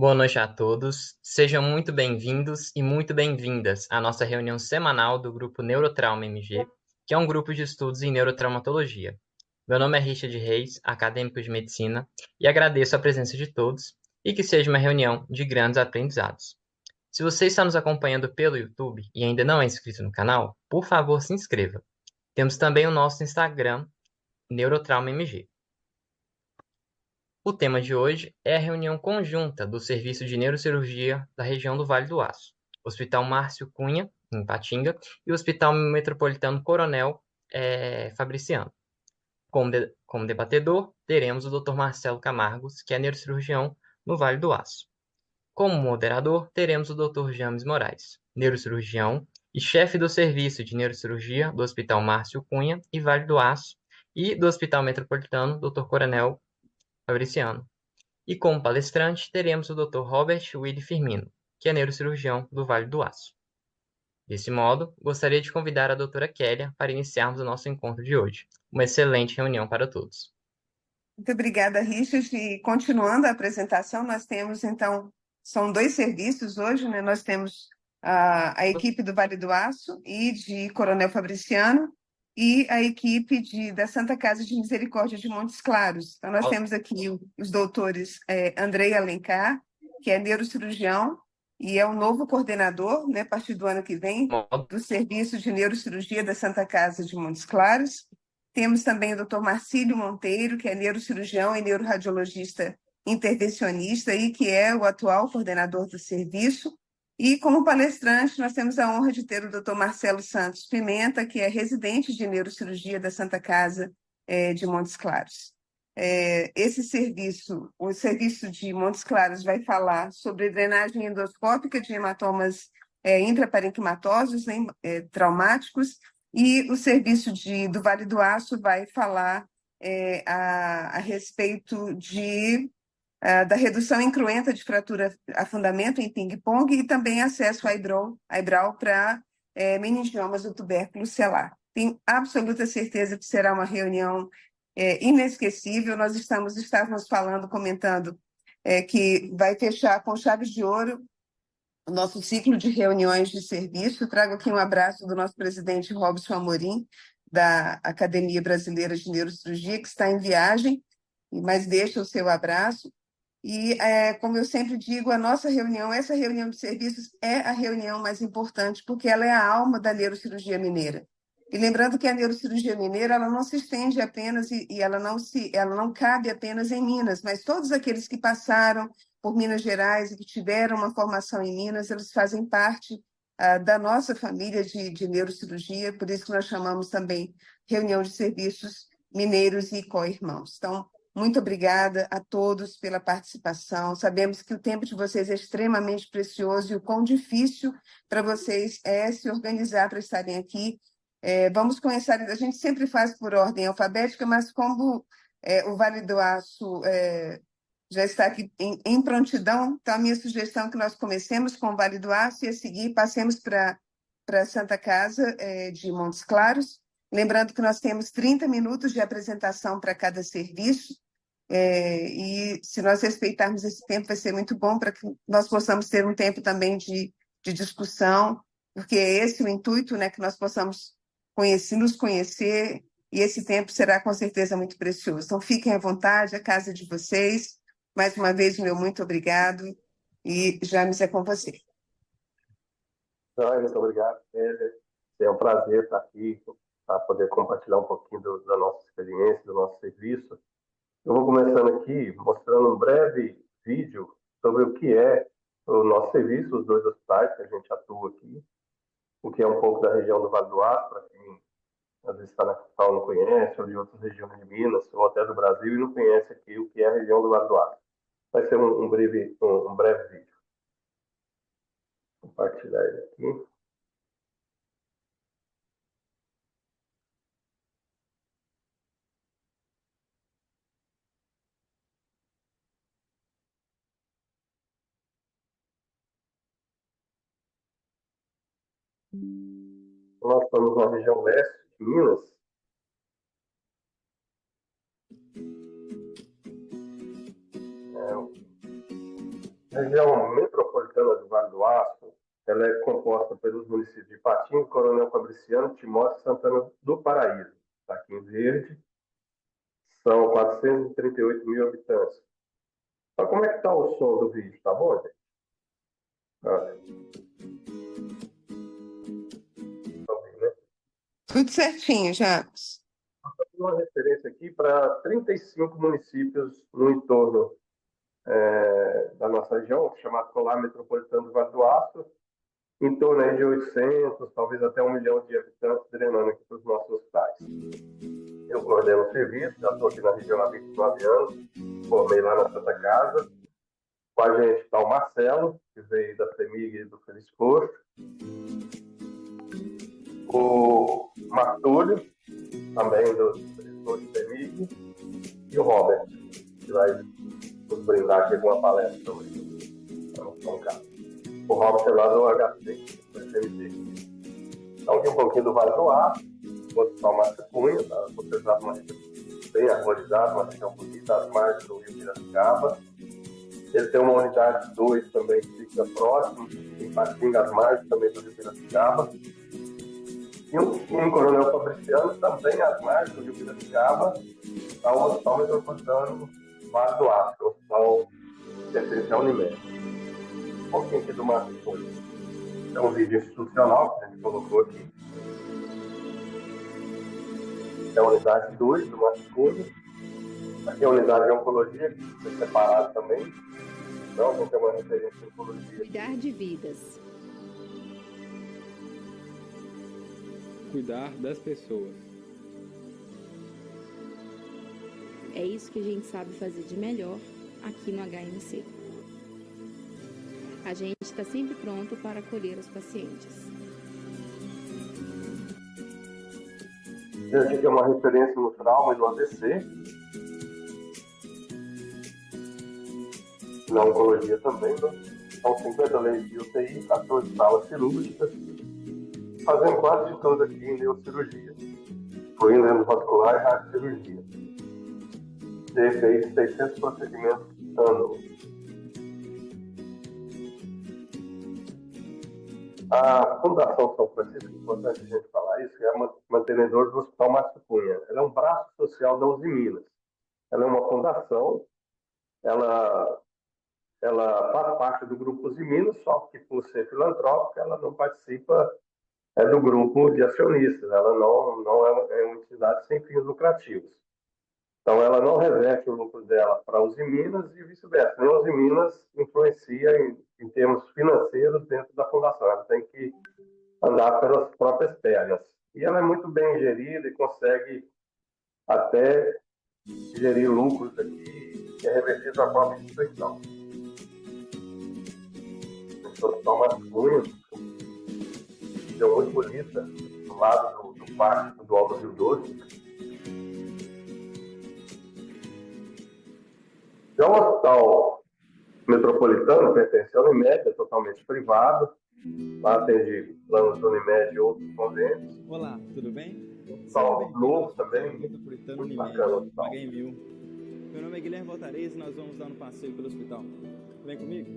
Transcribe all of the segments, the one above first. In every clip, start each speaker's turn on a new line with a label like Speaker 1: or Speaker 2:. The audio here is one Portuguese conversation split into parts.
Speaker 1: Boa noite a todos. Sejam muito bem-vindos e muito bem-vindas à nossa reunião semanal do grupo Neurotrauma MG, que é um grupo de estudos em neurotraumatologia. Meu nome é Richard Reis, acadêmico de medicina, e agradeço a presença de todos e que seja uma reunião de grandes aprendizados. Se você está nos acompanhando pelo YouTube e ainda não é inscrito no canal, por favor, se inscreva. Temos também o nosso Instagram, Neurotrauma MG. O tema de hoje é a reunião conjunta do Serviço de Neurocirurgia da região do Vale do Aço, Hospital Márcio Cunha, em Ipatinga, e o Hospital Metropolitano Coronel Fabriciano. Como debatedor, teremos o Dr. Marcelo Camargos, que é neurocirurgião no Vale do Aço. Como moderador, teremos o Dr. James Moraes, neurocirurgião e chefe do Serviço de Neurocirurgia do Hospital Márcio Cunha e Vale do Aço e do Hospital Metropolitano Dr. Coronel Fabriciano. E como palestrante, teremos o Dr. Robert Willi Firmino, que é neurocirurgião do Vale do Aço. Desse modo, gostaria de convidar a doutora Kélia para iniciarmos o nosso encontro de hoje. Uma excelente reunião para todos.
Speaker 2: Muito obrigada, Richard. E continuando a apresentação, nós temos, então, são dois serviços hoje, né? Nós temos a equipe do Vale do Aço e de Coronel Fabriciano e a equipe da Santa Casa de Misericórdia de Montes Claros. Então, nós temos aqui os doutores Andrei Alencar, que é neurocirurgião e é o novo coordenador, né, a partir do ano que vem, do Serviço de Neurocirurgia da Santa Casa de Montes Claros. Temos também o Dr. Marcílio Monteiro, que é neurocirurgião e neuroradiologista intervencionista e que é o atual coordenador do serviço. E como palestrante, nós temos a honra de ter o Dr. Marcelo Santos Pimenta, que é residente de neurocirurgia da Santa Casa de Montes Claros. Esse serviço, o serviço de Montes Claros, vai falar sobre drenagem endoscópica de hematomas intraparenquimatosos, traumáticos, e o serviço do Vale do Aço vai falar a respeito da redução incruenta de fratura a fundamento em ping-pong e também acesso a IBRAL para meningiomas do tubérculo celular. Tenho absoluta certeza que será uma reunião inesquecível. Nós estávamos comentando que vai fechar com chaves de ouro o nosso ciclo de reuniões de serviço. Trago aqui um abraço do nosso presidente Robson Amorim, da Academia Brasileira de Neurocirurgia, que está em viagem, mas deixa o seu abraço. E, como eu sempre digo, a nossa reunião, essa reunião de serviços é a reunião mais importante, porque ela é a alma da neurocirurgia mineira. E lembrando que a neurocirurgia mineira ela não se estende apenas e ela não cabe apenas em Minas, mas todos aqueles que passaram por Minas Gerais e que tiveram uma formação em Minas, eles fazem parte da nossa família de neurocirurgia, por isso que nós chamamos também reunião de serviços mineiros e co-irmãos. Então, muito obrigada a todos pela participação. Sabemos que o tempo de vocês é extremamente precioso e o quão difícil para vocês é se organizar para estarem aqui. Vamos começar, a gente sempre faz por ordem alfabética, mas como o Vale do Aço já está aqui em prontidão, então a minha sugestão é que nós comecemos com o Vale do Aço e a seguir passemos para a Santa Casa de Montes Claros. Lembrando que nós temos 30 minutos de apresentação para cada serviço, e se nós respeitarmos esse tempo, vai ser muito bom para que nós possamos ter um tempo também de discussão, porque é esse o intuito, né, que nós possamos nos conhecer, e esse tempo será com certeza muito precioso. Então, fiquem à vontade, a casa é de vocês. Mais uma vez, meu muito obrigado, e James, é com você.
Speaker 3: Muito obrigado, Kélia. É um prazer estar aqui para poder compartilhar um pouquinho da nossa experiência, do nosso serviço. Eu vou começando aqui mostrando um breve vídeo sobre o que é o nosso serviço, os dois hospitais que a gente atua aqui, o que é um pouco da região do Vale do Aço, para quem às vezes está na capital não conhece, ou de outras regiões de Minas, ou até do Brasil, e não conhece aqui o que é a região do Vale do Aço. Vai ser um breve vídeo. Vou compartilhar ele aqui. Nós estamos na região leste de Minas. A região metropolitana do Vale do Aço, ela é composta pelos municípios de Ipatinga, Coronel Fabriciano, Timóteo e Santana do Paraíso. Está aqui em verde, são 438 mil habitantes. Então, como é que está o som do vídeo? Tá bom, gente? Né?
Speaker 2: Tudo certinho, Jacques.
Speaker 3: Uma referência aqui para 35 municípios no entorno da nossa região, chamado Colar Metropolitano do Vale do Aço, em torno aí de 800, talvez até 1 milhão de habitantes drenando aqui para os nossos hospitais. Eu coordeno o serviço, já estou aqui na região há 29 anos, formei lá na Santa Casa. Com a gente está o Marcelo, que veio da CEMIG e do Feliz Posto, o Martúlio, também do Feliz Posto e CEMIG, e o Robert, que vai nos brindar aqui com uma palestra hoje. O Robert é lá do HC, do FMT. Então, aqui um pouquinho do Vale do Aço, o Hospital Márcio Cunha, tá? Vocês sabem, uma região bem arborizada, uma região bonita, às margens do Rio Piracicaba. Ele tem uma unidade 2 também que fica próximo, em Patinga, às margens também do Rio Piracicaba. E um Coronel Fabriciano, também às margens do Rio Piracicaba, está o Hospital Metropolitano Vale do Aço, que é o hospital pertence à Unimed. Um pouquinho aqui do Márcio Cunha. É um vídeo institucional que a gente colocou aqui. É a unidade 2 do Márcio Cunha. Aqui é a unidade de oncologia, que foi separada também. Então, vou ter uma referência de oncologia.
Speaker 4: Cuidar de vidas.
Speaker 5: Cuidar das pessoas.
Speaker 4: É isso que a gente sabe fazer de melhor aqui no HMC. A gente está sempre pronto para acolher os pacientes.
Speaker 3: Aqui é uma referência no trauma e no AVC. Na oncologia também, né? São 50 leitos de UTI, 14 salas cirúrgicas, fazendo quase de tudo aqui em neurocirurgia, incluindo endovascular e radiocirurgia. Tem feito 600 procedimentos ano. A Fundação São Francisco, importante a gente falar isso, é mantenedor do Hospital Márcio Cunha. Ela é um braço social da Uzi Minas. Ela é uma fundação, ela faz parte do grupo Uzi Minas, só que por ser filantrópica, ela não participa do grupo de acionistas, ela não é uma entidade sem fins lucrativos. Então, ela não reverte o lucro dela para a Uzi Minas e vice-versa. Nem a Uzi Minas influencia em termos financeiros dentro da fundação. Ela tem que andar pelas próprias pernas. E ela é muito bem gerida e consegue até gerir lucros aqui, que é revertido à própria instituição. O Hospital Márcio Cunha, deu muito bonita, do lado do Parque do Alto Rio Doce. É um hospital metropolitano, pertence à Unimed, é totalmente privado. Lá atende planos da Unimed e outros convênios.
Speaker 5: Olá, tudo bem?
Speaker 3: Hospital novo também,
Speaker 5: Metropolitano
Speaker 3: muito
Speaker 5: Unimed,
Speaker 3: bacana o hospital.
Speaker 5: HMU. Meu nome é Guilherme Valtarez e nós vamos dar um passeio pelo hospital. Vem comigo?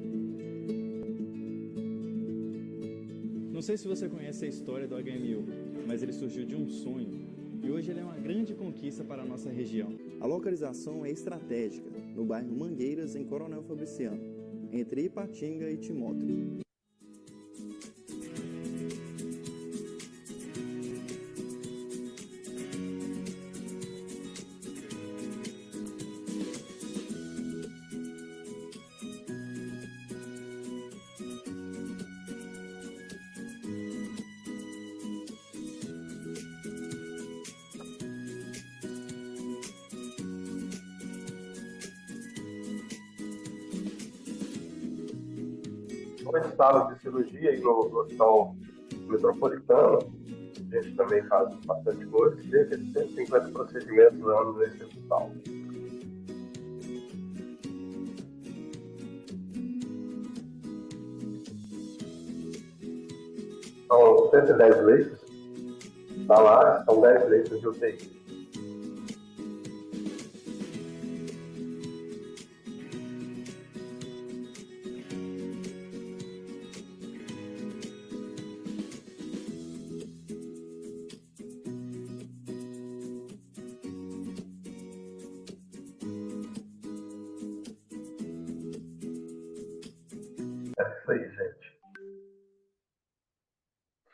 Speaker 5: Não sei se você conhece a história do HMU, mas ele surgiu de um sonho e hoje ele é uma grande conquista para a nossa região.
Speaker 6: A localização é estratégica, no bairro Mangueiras, em Coronel Fabriciano, entre Ipatinga e Timóteo.
Speaker 3: Salas de cirurgia aí no Hospital Metropolitano. A gente também faz bastante coisa, cerca de 150 procedimentos no ano nesse hospital. São 110 leitos salares, são 10 leitos de UTI. isso aí, gente.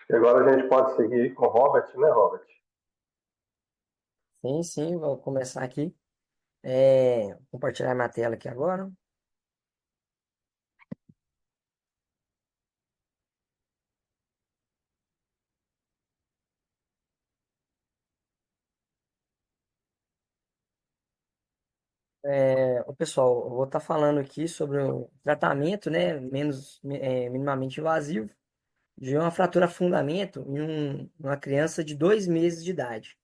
Speaker 3: E agora a gente pode seguir com o Robert, né, Robert?
Speaker 7: Sim, sim, vou começar aqui. Compartilhar minha tela aqui agora. O pessoal, eu vou estar falando aqui sobre o tratamento, né, minimamente invasivo de uma fratura fundamento em uma criança de 2 meses de idade.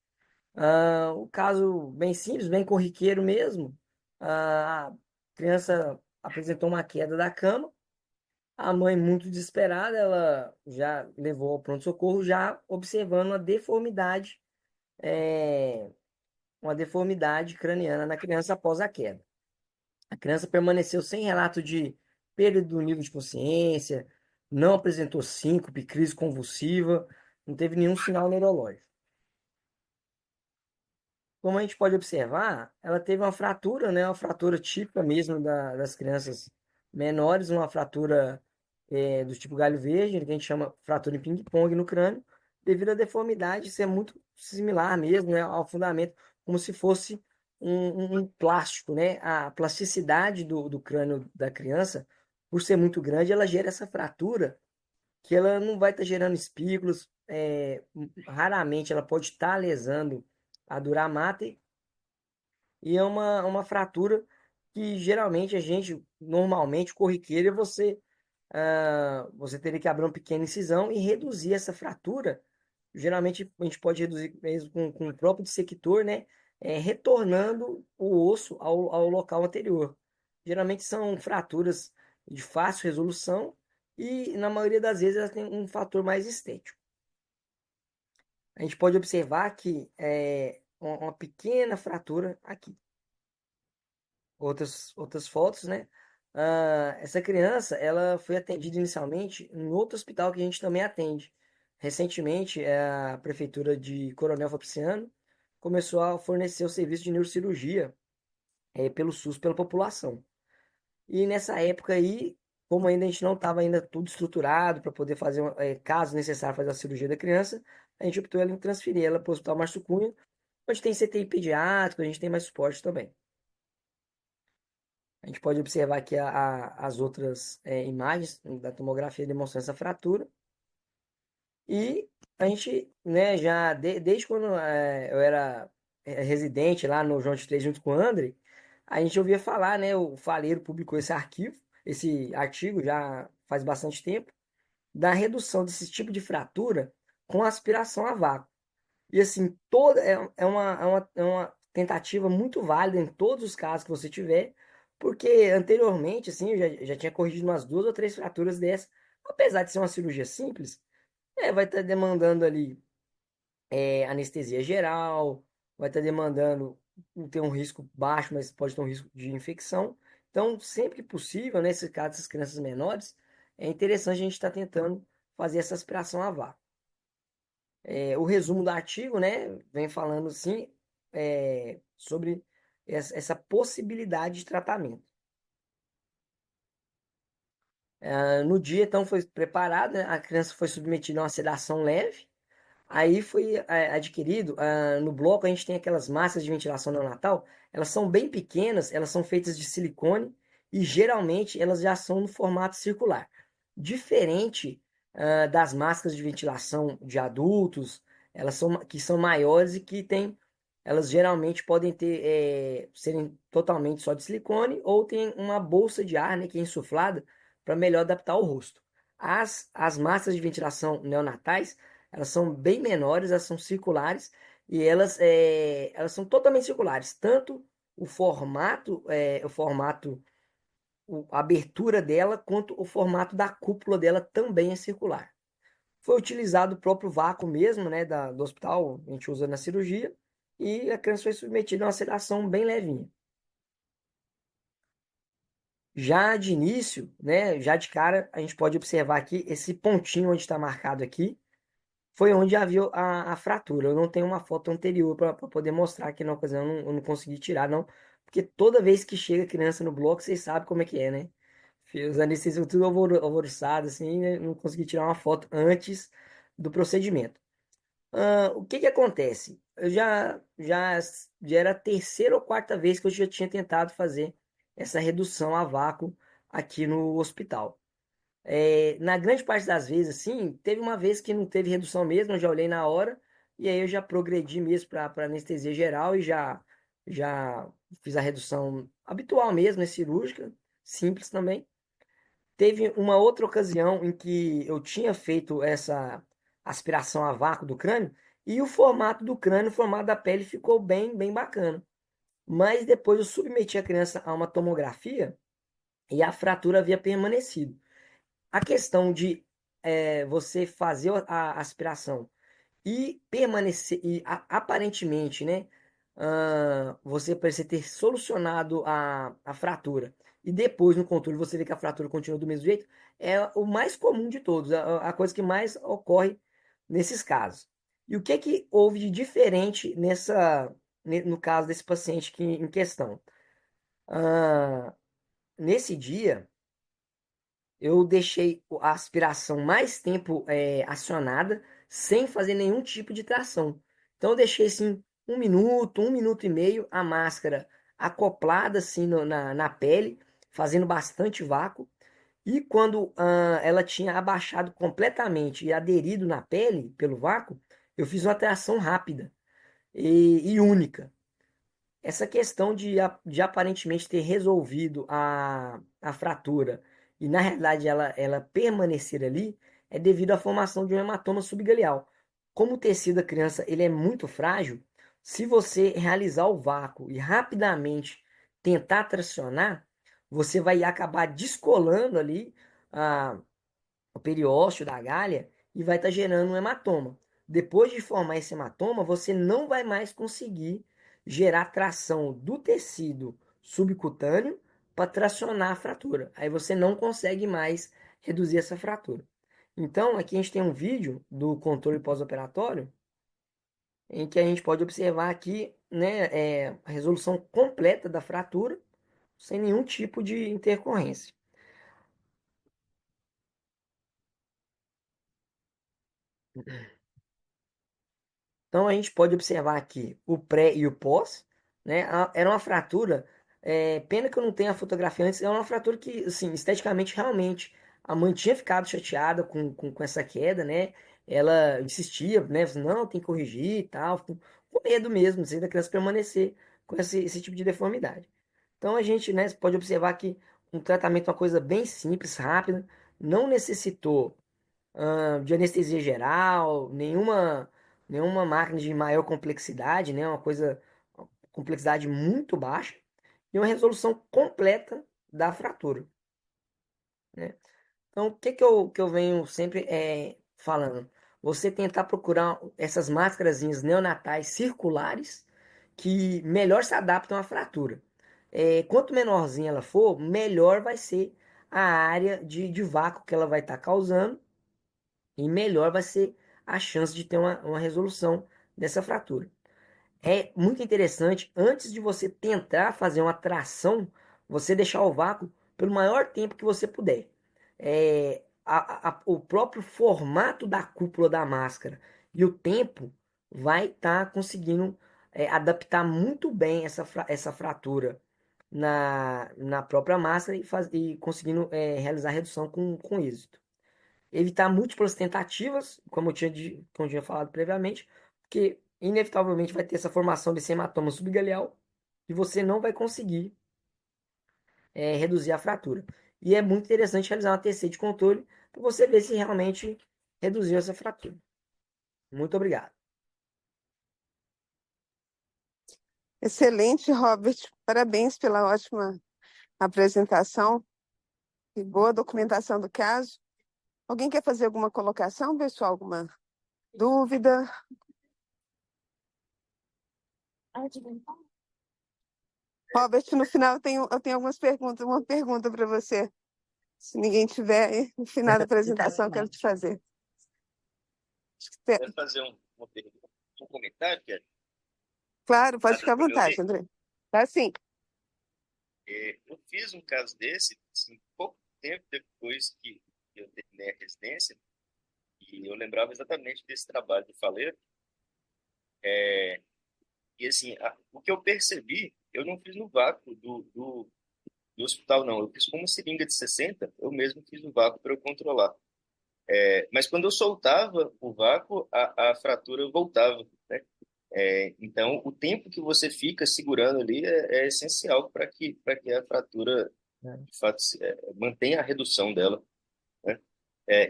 Speaker 7: O caso bem simples, bem corriqueiro mesmo. A criança apresentou uma queda da cama. A mãe, muito desesperada, ela já levou ao pronto-socorro, já observando é, uma deformidade craniana na criança após a queda. A criança permaneceu sem relato de perda do nível de consciência, não apresentou síncope, crise convulsiva, não teve nenhum sinal neurológico. Como a gente pode observar, ela teve uma fratura, né, uma fratura típica mesmo das crianças menores, uma fratura do tipo galho verde, que a gente chama fratura em ping-pong no crânio, devido à deformidade ser muito similar mesmo, né, ao fundamento, como se fosse um plástico, né? A plasticidade do crânio da criança, por ser muito grande, ela gera essa fratura que ela não vai estar gerando espículos, raramente ela pode estar lesando a dura mater, e é uma fratura que geralmente a gente, normalmente, corriqueira, você teria que abrir uma pequena incisão e reduzir essa fratura. Geralmente a gente pode reduzir mesmo com o próprio dissector, né? Retornando o osso ao local anterior. Geralmente são fraturas de fácil resolução e, na maioria das vezes, elas têm um fator mais estético. A gente pode observar que uma pequena fratura aqui. Outras fotos, né? Essa criança, ela foi atendida inicialmente em outro hospital que a gente também atende. Recentemente, a prefeitura de Coronel Fabriciano começou a fornecer o serviço de neurocirurgia pelo SUS, pela população. E nessa época aí, como ainda a gente não estava ainda tudo estruturado para poder fazer, caso necessário, fazer a cirurgia da criança, a gente optou em transferir ela para o Hospital Márcio Cunha, onde tem CTI pediátrico, a gente tem mais suporte também. A gente pode observar aqui as outras imagens da tomografia demonstrando essa fratura. E a gente, né, desde quando eu era residente lá no João de Três junto com o André, a gente ouvia falar, né, o Faleiro publicou esse artigo já faz bastante tempo, da redução desse tipo de fratura com aspiração a vácuo. E assim, é uma tentativa muito válida em todos os casos que você tiver, porque anteriormente, assim, eu já tinha corrigido umas 2 ou 3 fraturas dessas, apesar de ser uma cirurgia simples, vai estar demandando ali anestesia geral, vai estar demandando ter um risco baixo, mas pode ter um risco de infecção. Então, sempre que possível, nesse caso dessas crianças menores, é interessante a gente estar tentando fazer essa aspiração a vácuo. O resumo do artigo, né, vem falando sim sobre essa possibilidade de tratamento. No dia, então, foi preparado, né, a criança foi submetida a uma sedação leve, aí foi adquirido, no bloco a gente tem aquelas massas de ventilação neonatal, elas são bem pequenas, elas são feitas de silicone e geralmente elas já são no formato circular. Diferente das máscaras de ventilação de adultos, que são maiores e elas geralmente podem serem totalmente só de silicone ou tem uma bolsa de ar, né, que é insuflada para melhor adaptar ao rosto. As máscaras de ventilação neonatais, elas são bem menores, elas são circulares e elas são totalmente circulares. Tanto a abertura dela, quanto o formato da cúpula dela também é circular. Foi utilizado o próprio vácuo mesmo, né, do hospital, a gente usa na cirurgia, e a criança foi submetida a uma sedação bem levinha. Já de início, né, já de cara, a gente pode observar aqui esse pontinho onde está marcado aqui, foi onde havia a fratura. Eu não tenho uma foto anterior para poder mostrar aqui na ocasião, eu não consegui tirar, não. Porque toda vez que chega criança no bloco, vocês sabem como é que é, né? Os anestesistas tudo alvoroçados, assim, né? Não consegui tirar uma foto antes do procedimento. O que que acontece? Já era a terceira ou quarta vez que eu já tinha tentado fazer essa redução a vácuo aqui no hospital. Na grande parte das vezes, assim, teve uma vez que não teve redução mesmo, eu já olhei na hora, e aí eu já progredi mesmo para anestesia geral e já fiz a redução habitual mesmo, né, cirúrgica, simples também. Teve uma outra ocasião em que eu tinha feito essa aspiração a vácuo do crânio e o formato do crânio, o formato da pele ficou bem bacana. Mas depois eu submeti a criança a uma tomografia e a fratura havia permanecido. A questão de você fazer a aspiração e permanecer, e aparentemente, né, você parece ter solucionado a fratura e depois no controle você vê que a fratura continua do mesmo jeito, é o mais comum de todos, a coisa que mais ocorre nesses casos. E o que que houve de diferente no caso desse paciente em questão? Ah, nesse dia, eu deixei a aspiração mais tempo acionada, sem fazer nenhum tipo de tração. Então eu deixei assim 1 minuto, 1 minuto e meio, a máscara acoplada assim na pele, fazendo bastante vácuo. E quando ela tinha abaixado completamente e aderido na pele pelo vácuo, eu fiz uma tração rápida e única. Essa questão de aparentemente ter resolvido a fratura e na realidade ela permanecer ali é devido à formação de um hematoma subgaleal. Como o tecido da criança ele é muito frágil, se você realizar o vácuo e rapidamente tentar tracionar, você vai acabar descolando ali a, o periósteo da galha e vai estar gerando um hematoma. Depois de formar esse hematoma, você não vai mais conseguir gerar tração do tecido subcutâneo para tracionar a fratura. Aí você não consegue mais reduzir essa fratura. Então, aqui a gente tem um vídeo do controle pós-operatório em que a gente pode observar aqui, né, a resolução completa da fratura sem nenhum tipo de intercorrência. Então a gente pode observar aqui o pré e o pós, né? Era uma fratura, pena que eu não tenho a fotografia antes, é uma fratura que, assim, esteticamente, realmente, a mãe tinha ficado chateada com essa queda, né? Ela insistia, né? Não, tem que corrigir e tal, com medo mesmo, assim, da criança permanecer com esse tipo de deformidade. Então a gente, né, pode observar que um tratamento é uma coisa bem simples, rápida, não necessitou de anestesia geral, nenhuma máquina de maior complexidade, né? Uma complexidade muito baixa e uma resolução completa da fratura, né? Então, o que eu venho sempre falando? Você tentar procurar essas máscarazinhas neonatais circulares que melhor se adaptam à fratura. Quanto menorzinha ela for, melhor vai ser a área de vácuo que ela vai estar causando e melhor vai ser a chance de ter uma resolução dessa fratura. É muito interessante, antes de você tentar fazer uma tração, você deixar o vácuo pelo maior tempo que você puder. O próprio formato da cúpula da máscara e o tempo vai estar conseguindo adaptar muito bem essa fratura na própria máscara e conseguindo realizar a redução com êxito. Evitar múltiplas tentativas, como eu tinha falado previamente, porque inevitavelmente vai ter essa formação desse hematoma subgaleal e você não vai conseguir reduzir a fratura. E é muito interessante realizar uma TC de controle para você ver se realmente reduziu essa fratura. Muito obrigado.
Speaker 2: Excelente, Robert. Parabéns pela ótima apresentação e boa documentação do caso. Alguém quer fazer alguma colocação, pessoal? Alguma dúvida? Robert, no final eu tenho algumas perguntas, uma pergunta para você. Se ninguém tiver, aí, no final da apresentação, eu quero te fazer.
Speaker 8: Quero fazer uma pergunta, um comentário, Kelly.
Speaker 2: Claro, pode
Speaker 8: Tá
Speaker 2: ficar à
Speaker 8: dando pra me
Speaker 2: vontade,
Speaker 8: ouvir?
Speaker 2: André. Tá sim.
Speaker 8: Eu fiz um caso desse, assim, pouco tempo depois que eu terminei a residência, e eu lembrava exatamente desse trabalho do Faleiro. E assim, o que eu percebi, eu não fiz no vácuo do hospital, não. Eu fiz com uma seringa de 60, eu mesmo fiz o vácuo para eu controlar. Mas quando eu soltava o vácuo, a fratura voltava, né? Então, o tempo que você fica segurando ali é essencial para que a fratura,
Speaker 7: Né?
Speaker 8: de fato, mantenha a redução dela, né?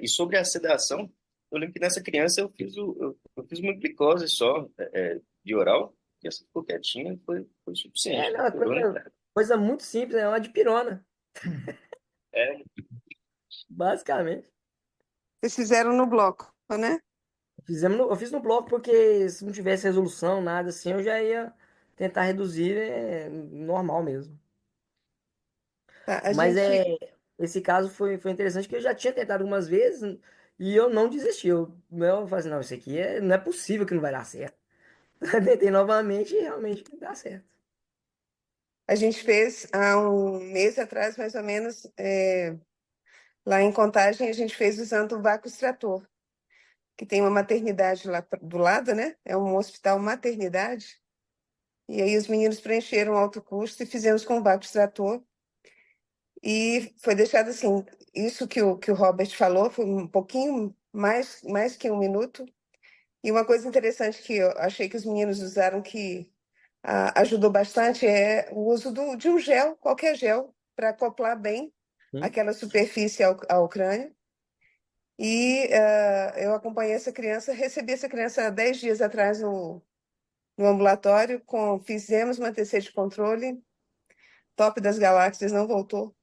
Speaker 8: E sobre a sedação, eu lembro que nessa criança eu fiz uma glicose só, de oral, e essa ficou quietinha e foi suficiente, não
Speaker 7: Não, é
Speaker 8: piorou nem nada.
Speaker 7: coisa muito simples, é uma dipirona,
Speaker 8: É,
Speaker 7: basicamente.
Speaker 2: Vocês fizeram no bloco, né?
Speaker 7: Eu fiz no bloco porque se não tivesse resolução, nada assim, eu já ia tentar reduzir normal mesmo.
Speaker 2: Tá, a
Speaker 7: Mas
Speaker 2: gente,
Speaker 7: esse caso foi interessante porque eu já tinha tentado algumas vezes e eu não desisti. Eu falei assim, não, isso aqui não é possível que não vai dar certo. Tentei novamente e realmente dá certo.
Speaker 2: a gente fez há um mês atrás, mais ou menos, lá em Contagem, a gente fez usando o vácuo extrator, que tem uma maternidade lá do lado, né? É um hospital maternidade. E aí os meninos preencheram o alto custo e fizemos com o vácuo extrator. E foi deixado assim, isso que o Robert falou, foi um pouquinho mais que um minuto. E uma coisa interessante que eu achei que os meninos usaram que ajudou bastante é o uso de um gel, qualquer gel, para acoplar bem
Speaker 7: Sim.
Speaker 2: aquela superfície ao crânio. E eu acompanhei essa criança, recebi essa criança há 10 dias atrás no ambulatório, fizemos uma TC de controle, top das galáxias, não voltou.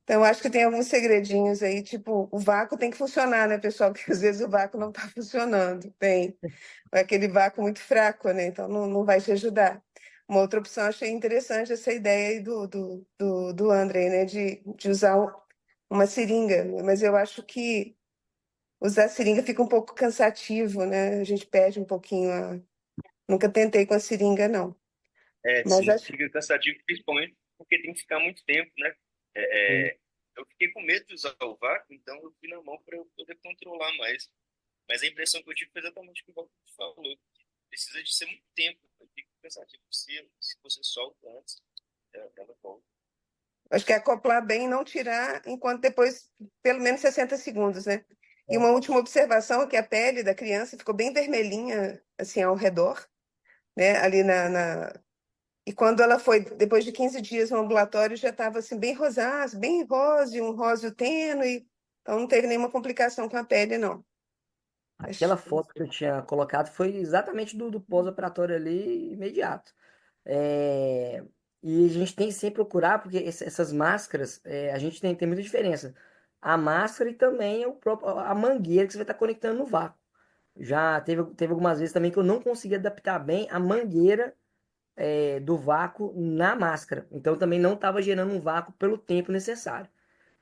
Speaker 2: Então, acho que tem alguns segredinhos aí, tipo, o vácuo tem que funcionar, né, pessoal? Porque às vezes o vácuo não está funcionando. Tem aquele vácuo muito fraco, né? Então, não vai te ajudar. Uma outra opção, achei interessante essa ideia aí do André, né, de usar uma seringa, mas eu acho que usar seringa fica um pouco cansativo, né? A gente perde um pouquinho Nunca tentei com a seringa, não. Mas
Speaker 8: sim,
Speaker 2: acho
Speaker 8: fica cansativo, principalmente porque tem que ficar muito tempo, né? É,
Speaker 7: Sim.
Speaker 8: é, eu fiquei com medo de usar o vácuo, então eu fui na mão para eu poder controlar mais. Mas a impressão que eu tive foi exatamente o que o Walter falou. Precisa de ser muito tempo. Eu fico cansativo. Se você solta antes, ela volta.
Speaker 2: acho que é acoplar bem e não tirar, enquanto depois, pelo menos 60 segundos, né? E uma última observação é que a pele da criança ficou bem vermelhinha, assim, ao redor, né? Ali E quando ela foi, depois de 15 dias no ambulatório, já estava assim, bem rosáceo, bem rosa, um róseo tênue. Então não teve nenhuma complicação com a pele, não.
Speaker 7: Aquela
Speaker 2: Acho-
Speaker 7: foto que eu tinha colocado foi exatamente do pós-operatório ali imediato. É, e a gente tem que sempre procurar, porque essas máscaras, a gente tem muita diferença. A máscara e também a mangueira que você vai estar conectando no vácuo. Já teve algumas vezes também que eu não consegui adaptar bem a mangueira do vácuo na máscara. Então também não estava gerando um vácuo pelo tempo necessário,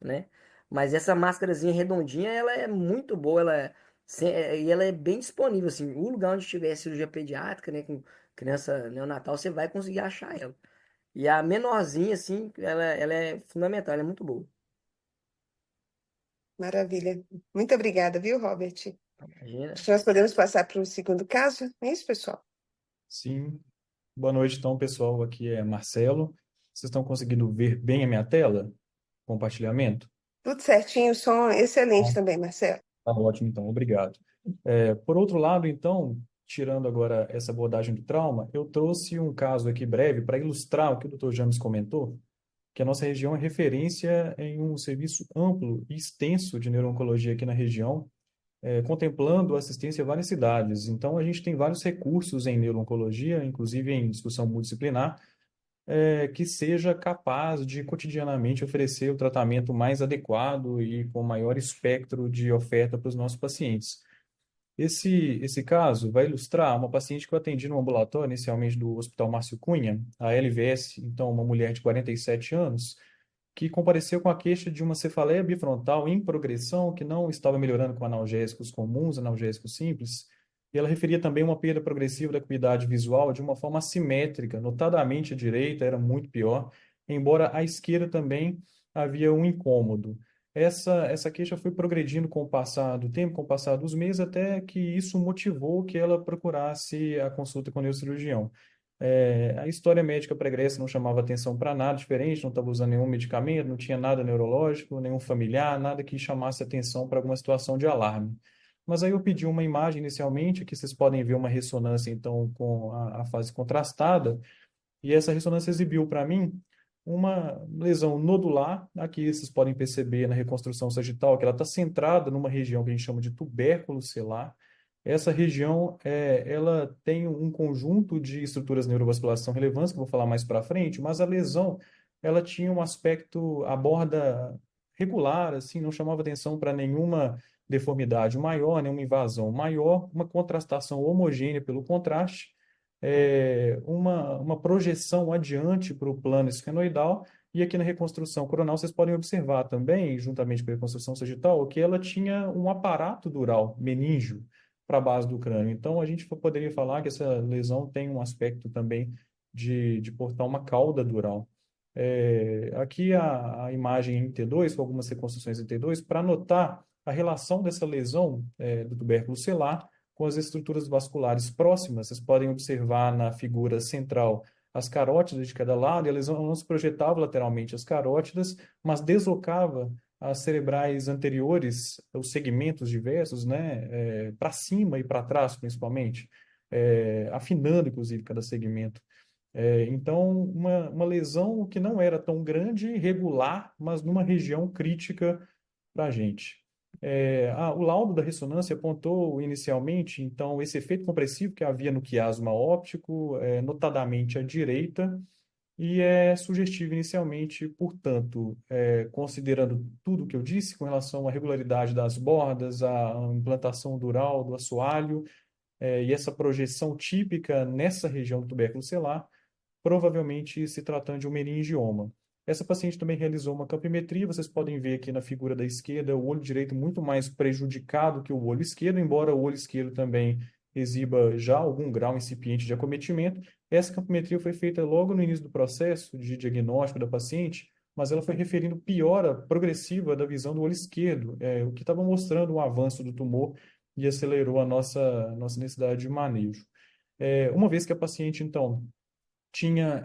Speaker 7: né? Mas essa máscarazinha redondinha, ela é muito boa, e ela é bem disponível, assim. O lugar onde tiver cirurgia pediátrica, né, com criança neonatal, você vai conseguir achar ela. E a menorzinha, assim, ela é fundamental, ela é muito boa.
Speaker 2: Maravilha. Muito obrigada, viu, Robert?
Speaker 7: Imagina.
Speaker 2: Acho que nós podemos passar para o segundo caso, é isso, pessoal?
Speaker 9: Sim. Boa noite, então, pessoal. Aqui é Marcelo. Vocês estão conseguindo ver bem a minha tela? Compartilhamento?
Speaker 2: Tudo certinho, som excelente também, Marcelo.
Speaker 9: Tá ótimo, então. Obrigado. Por outro lado, então, tirando agora essa abordagem do trauma, eu trouxe um caso aqui breve para ilustrar o que o Dr. James comentou, que a nossa região é referência em um serviço amplo e extenso de neuro-oncologia aqui na região, contemplando assistência a várias cidades. Então, a gente tem vários recursos em neuro-oncologia, inclusive em discussão multidisciplinar, que seja capaz de cotidianamente oferecer o tratamento mais adequado e com maior espectro de oferta para os nossos pacientes. Esse caso vai ilustrar uma paciente que eu atendi no ambulatório, inicialmente do Hospital Márcio Cunha, a LVS, então uma mulher de 47 anos, que compareceu com a queixa de uma cefaleia bifrontal em progressão que não estava melhorando com analgésicos comuns, analgésicos simples, e ela referia também uma perda progressiva da acuidade visual de uma forma assimétrica, notadamente a direita era muito pior, embora à esquerda também havia um incômodo. essa queixa foi progredindo com o passar do tempo, com o passar dos meses, até que isso motivou que ela procurasse a consulta com o neurocirurgião. A história médica pregressa não chamava atenção para nada diferente, não estava usando nenhum medicamento, não tinha nada neurológico, nenhum familiar, nada que chamasse atenção para alguma situação de alarme. Mas aí eu pedi uma imagem inicialmente, que vocês podem ver uma ressonância, então, com a fase contrastada, e essa ressonância exibiu para mim uma lesão nodular. Aqui vocês podem perceber na reconstrução sagital que ela está centrada numa região que a gente chama de tubérculo selar. Essa região, ela tem um conjunto de estruturas neurovasculares que são relevantes, que eu vou falar mais para frente, mas a lesão, ela tinha um aspecto, a borda regular, assim, não chamava atenção para nenhuma deformidade maior, nenhuma invasão maior, uma contrastação homogênea pelo contraste, uma projeção adiante para o plano esfenoidal, e aqui na reconstrução coronal vocês podem observar também, juntamente com a reconstrução sagital, que ela tinha um aparato dural meníngeo para a base do crânio. Então, a gente poderia falar que essa lesão tem um aspecto também de portar uma cauda dural. Aqui a imagem em T2, com algumas reconstruções em T2, para notar a relação dessa lesão do tubérculo selar com as estruturas vasculares próximas. Vocês podem observar na figura central as carótidas de cada lado, e a lesão não se projetava lateralmente as carótidas, mas deslocava as cerebrais anteriores, os segmentos diversos, né, para cima e para trás, principalmente, afinando, inclusive, cada segmento. Então, uma lesão que não era tão grande, regular, mas numa região crítica para a gente. O laudo da ressonância apontou inicialmente, então, esse efeito compressivo que havia no quiasma óptico, notadamente à direita, e é sugestivo inicialmente, portanto, considerando tudo o que eu disse com relação à regularidade das bordas, à implantação dural do assoalho, e essa projeção típica nessa região do tubérculo selar, provavelmente se tratando de um meningioma. Essa paciente também realizou uma campimetria, vocês podem ver aqui na figura da esquerda, o olho direito muito mais prejudicado que o olho esquerdo, embora o olho esquerdo também exiba já algum grau incipiente de acometimento. Essa campimetria foi feita logo no início do processo de diagnóstico da paciente, mas ela foi referindo piora progressiva da visão do olho esquerdo, o que estava mostrando um avanço do tumor e acelerou a nossa necessidade de manejo. Uma vez que a paciente, então, tinha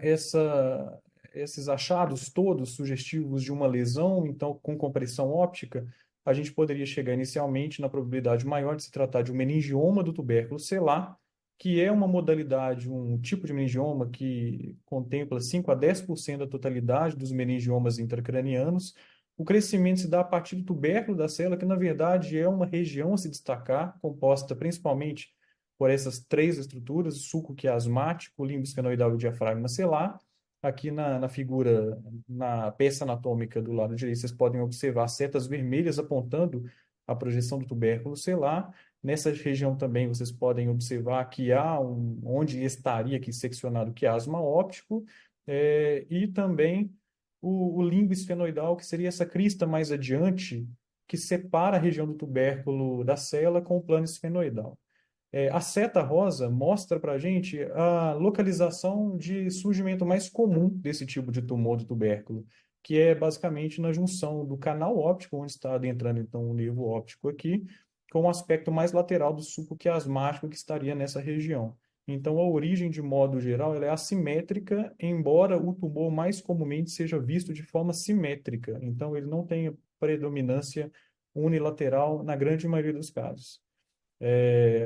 Speaker 9: esses achados todos sugestivos de uma lesão, então, com compressão óptica, a gente poderia chegar inicialmente na probabilidade maior de se tratar de um meningioma do tubérculo selar, que é uma modalidade, um tipo de meningioma que contempla 5 a 10% da totalidade dos meningiomas intracranianos. O crescimento se dá a partir do tubérculo da célula, que na verdade é uma região a se destacar, composta principalmente por essas três estruturas: o sulco quiasmático, o limbo esfenoidal e o diafragma selar. Aqui na figura, na peça anatômica do lado direito, vocês podem observar setas vermelhas apontando a projeção do tubérculo selar. Nessa região também vocês podem observar que há onde estaria aqui seccionado o quiasma óptico, e também o limbo esfenoidal, que seria essa crista mais adiante, que separa a região do tubérculo da célula com o plano esfenoidal. A seta rosa mostra para a gente a localização de surgimento mais comum desse tipo de tumor do tubérculo, que é basicamente na junção do canal óptico, onde está adentrando então o nervo óptico aqui, com o aspecto mais lateral do sulco quiasmático, que estaria nessa região. Então, a origem, de modo geral, ela é assimétrica, embora o tumor mais comumente seja visto de forma simétrica. Então, ele não tem predominância unilateral na grande maioria dos casos.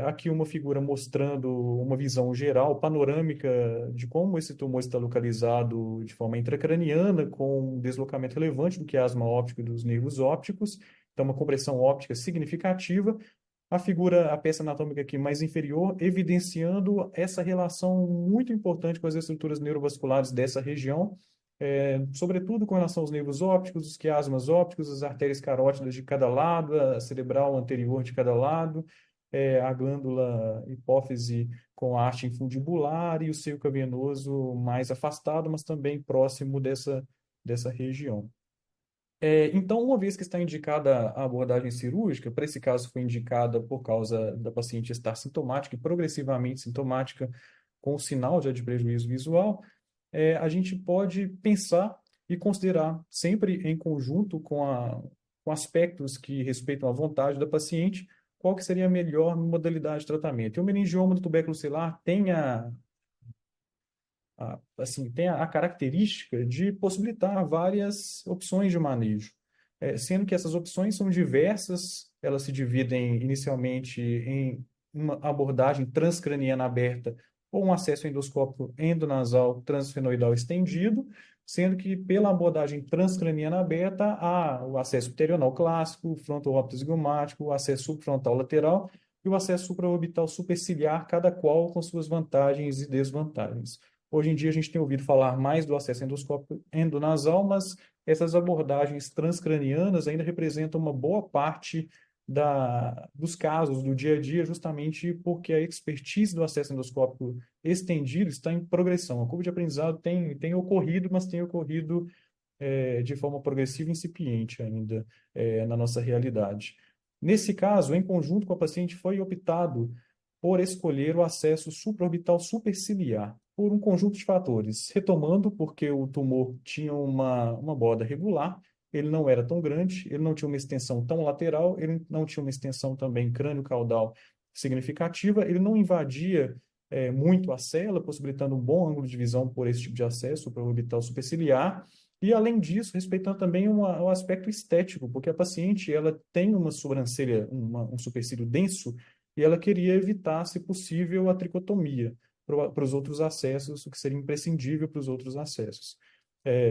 Speaker 9: Aqui uma figura mostrando uma visão geral, panorâmica, de como esse tumor está localizado de forma intracraniana, com um deslocamento relevante do quiasma óptico e dos nervos ópticos, então uma compressão óptica significativa. A peça anatômica aqui mais inferior, evidenciando essa relação muito importante com as estruturas neurovasculares dessa região, sobretudo com relação aos nervos ópticos, os quiasmas ópticos, as artérias carótidas de cada lado, a cerebral anterior de cada lado, a glândula hipófise com a haste infundibular e o seio cavernoso mais afastado, mas também próximo dessa região. Então, uma vez que está indicada a abordagem cirúrgica, para esse caso foi indicada por causa da paciente estar sintomática e progressivamente sintomática, com sinal já de prejuízo visual, a gente pode pensar e considerar, sempre em conjunto com com aspectos que respeitam a vontade da paciente, qual que seria a melhor modalidade de tratamento. E o meningioma do tubérculo celular tem a característica de possibilitar várias opções de manejo, sendo que essas opções são diversas, elas se dividem inicialmente em uma abordagem transcraniana aberta ou um acesso endoscópico endonasal transfenoidal estendido, sendo que pela abordagem transcraniana aberta há o acesso pterional clássico, o fronto-óptico zigomático, o acesso subfrontal lateral e o acesso supraorbital superciliar, cada qual com suas vantagens e desvantagens. Hoje em dia a gente tem ouvido falar mais do acesso endoscópico endonasal, mas essas abordagens transcranianas ainda representam uma boa parte dos casos do dia a dia, justamente porque a expertise do acesso endoscópico estendido está em progressão. A curva de aprendizado tem ocorrido, mas tem ocorrido de forma progressiva e incipiente ainda na nossa realidade. Nesse caso, em conjunto com a paciente, foi optado por escolher o acesso supraorbital superciliar, por um conjunto de fatores. Retomando, porque o tumor tinha uma borda regular, ele não era tão grande, ele não tinha uma extensão tão lateral, ele não tinha uma extensão também crânio-caudal significativa, ele não invadia muito a célula, possibilitando um bom ângulo de visão por esse tipo de acesso supraorbital superciliar, e, além disso, respeitando também o aspecto estético, porque a paciente ela tem uma sobrancelha, um supercílio denso, e ela queria evitar, se possível, a tricotomia para os outros acessos, o que seria imprescindível para os outros acessos.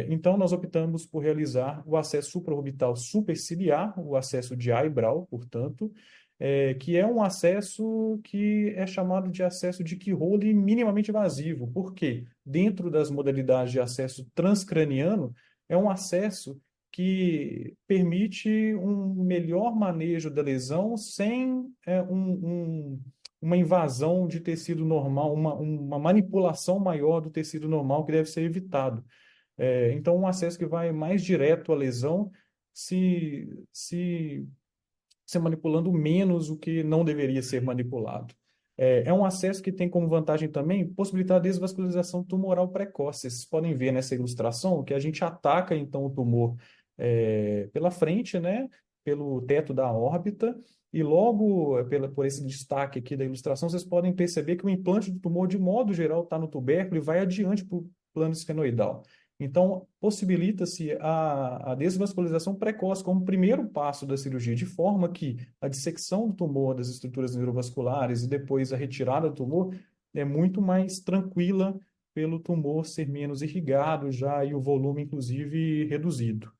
Speaker 9: Então, nós optamos por realizar o acesso supraorbital superciliar, o acesso de eyebrow, portanto, que é um acesso que é chamado de acesso de keyhole minimamente invasivo. Por quê? Dentro das modalidades de acesso transcraniano, é um acesso que permite um melhor manejo da lesão sem uma invasão de tecido normal, uma manipulação maior do tecido normal que deve ser evitado. Então, um acesso que vai mais direto à lesão, se manipulando menos o que não deveria ser manipulado. É um acesso que tem como vantagem também possibilitar a desvascularização tumoral precoce. Vocês podem ver nessa ilustração que a gente ataca, então, o tumor pela frente, né, pelo teto da órbita, e logo, por esse destaque aqui da ilustração, vocês podem perceber que o implante do tumor, de modo geral, está no tubérculo e vai adiante para o plano esfenoidal. Então, possibilita-se a desvascularização precoce como primeiro passo da cirurgia, de forma que a dissecção do tumor das estruturas neurovasculares e depois a retirada do tumor é muito mais tranquila pelo tumor ser menos irrigado já e o volume, inclusive, reduzido.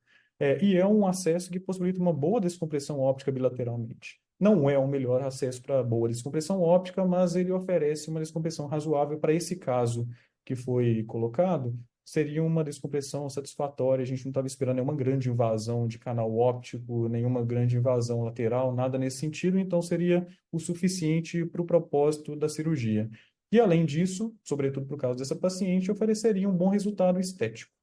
Speaker 9: E é um acesso que possibilita uma boa descompressão óptica bilateralmente. Não é o melhor acesso para boa descompressão óptica, mas ele oferece uma descompressão razoável para esse caso que foi colocado. Seria uma descompressão satisfatória, a gente não estava esperando nenhuma grande invasão de canal óptico, nenhuma grande invasão lateral, nada nesse sentido, então seria o suficiente para o propósito da cirurgia. E, além disso, sobretudo por causa dessa paciente, ofereceria um bom resultado estético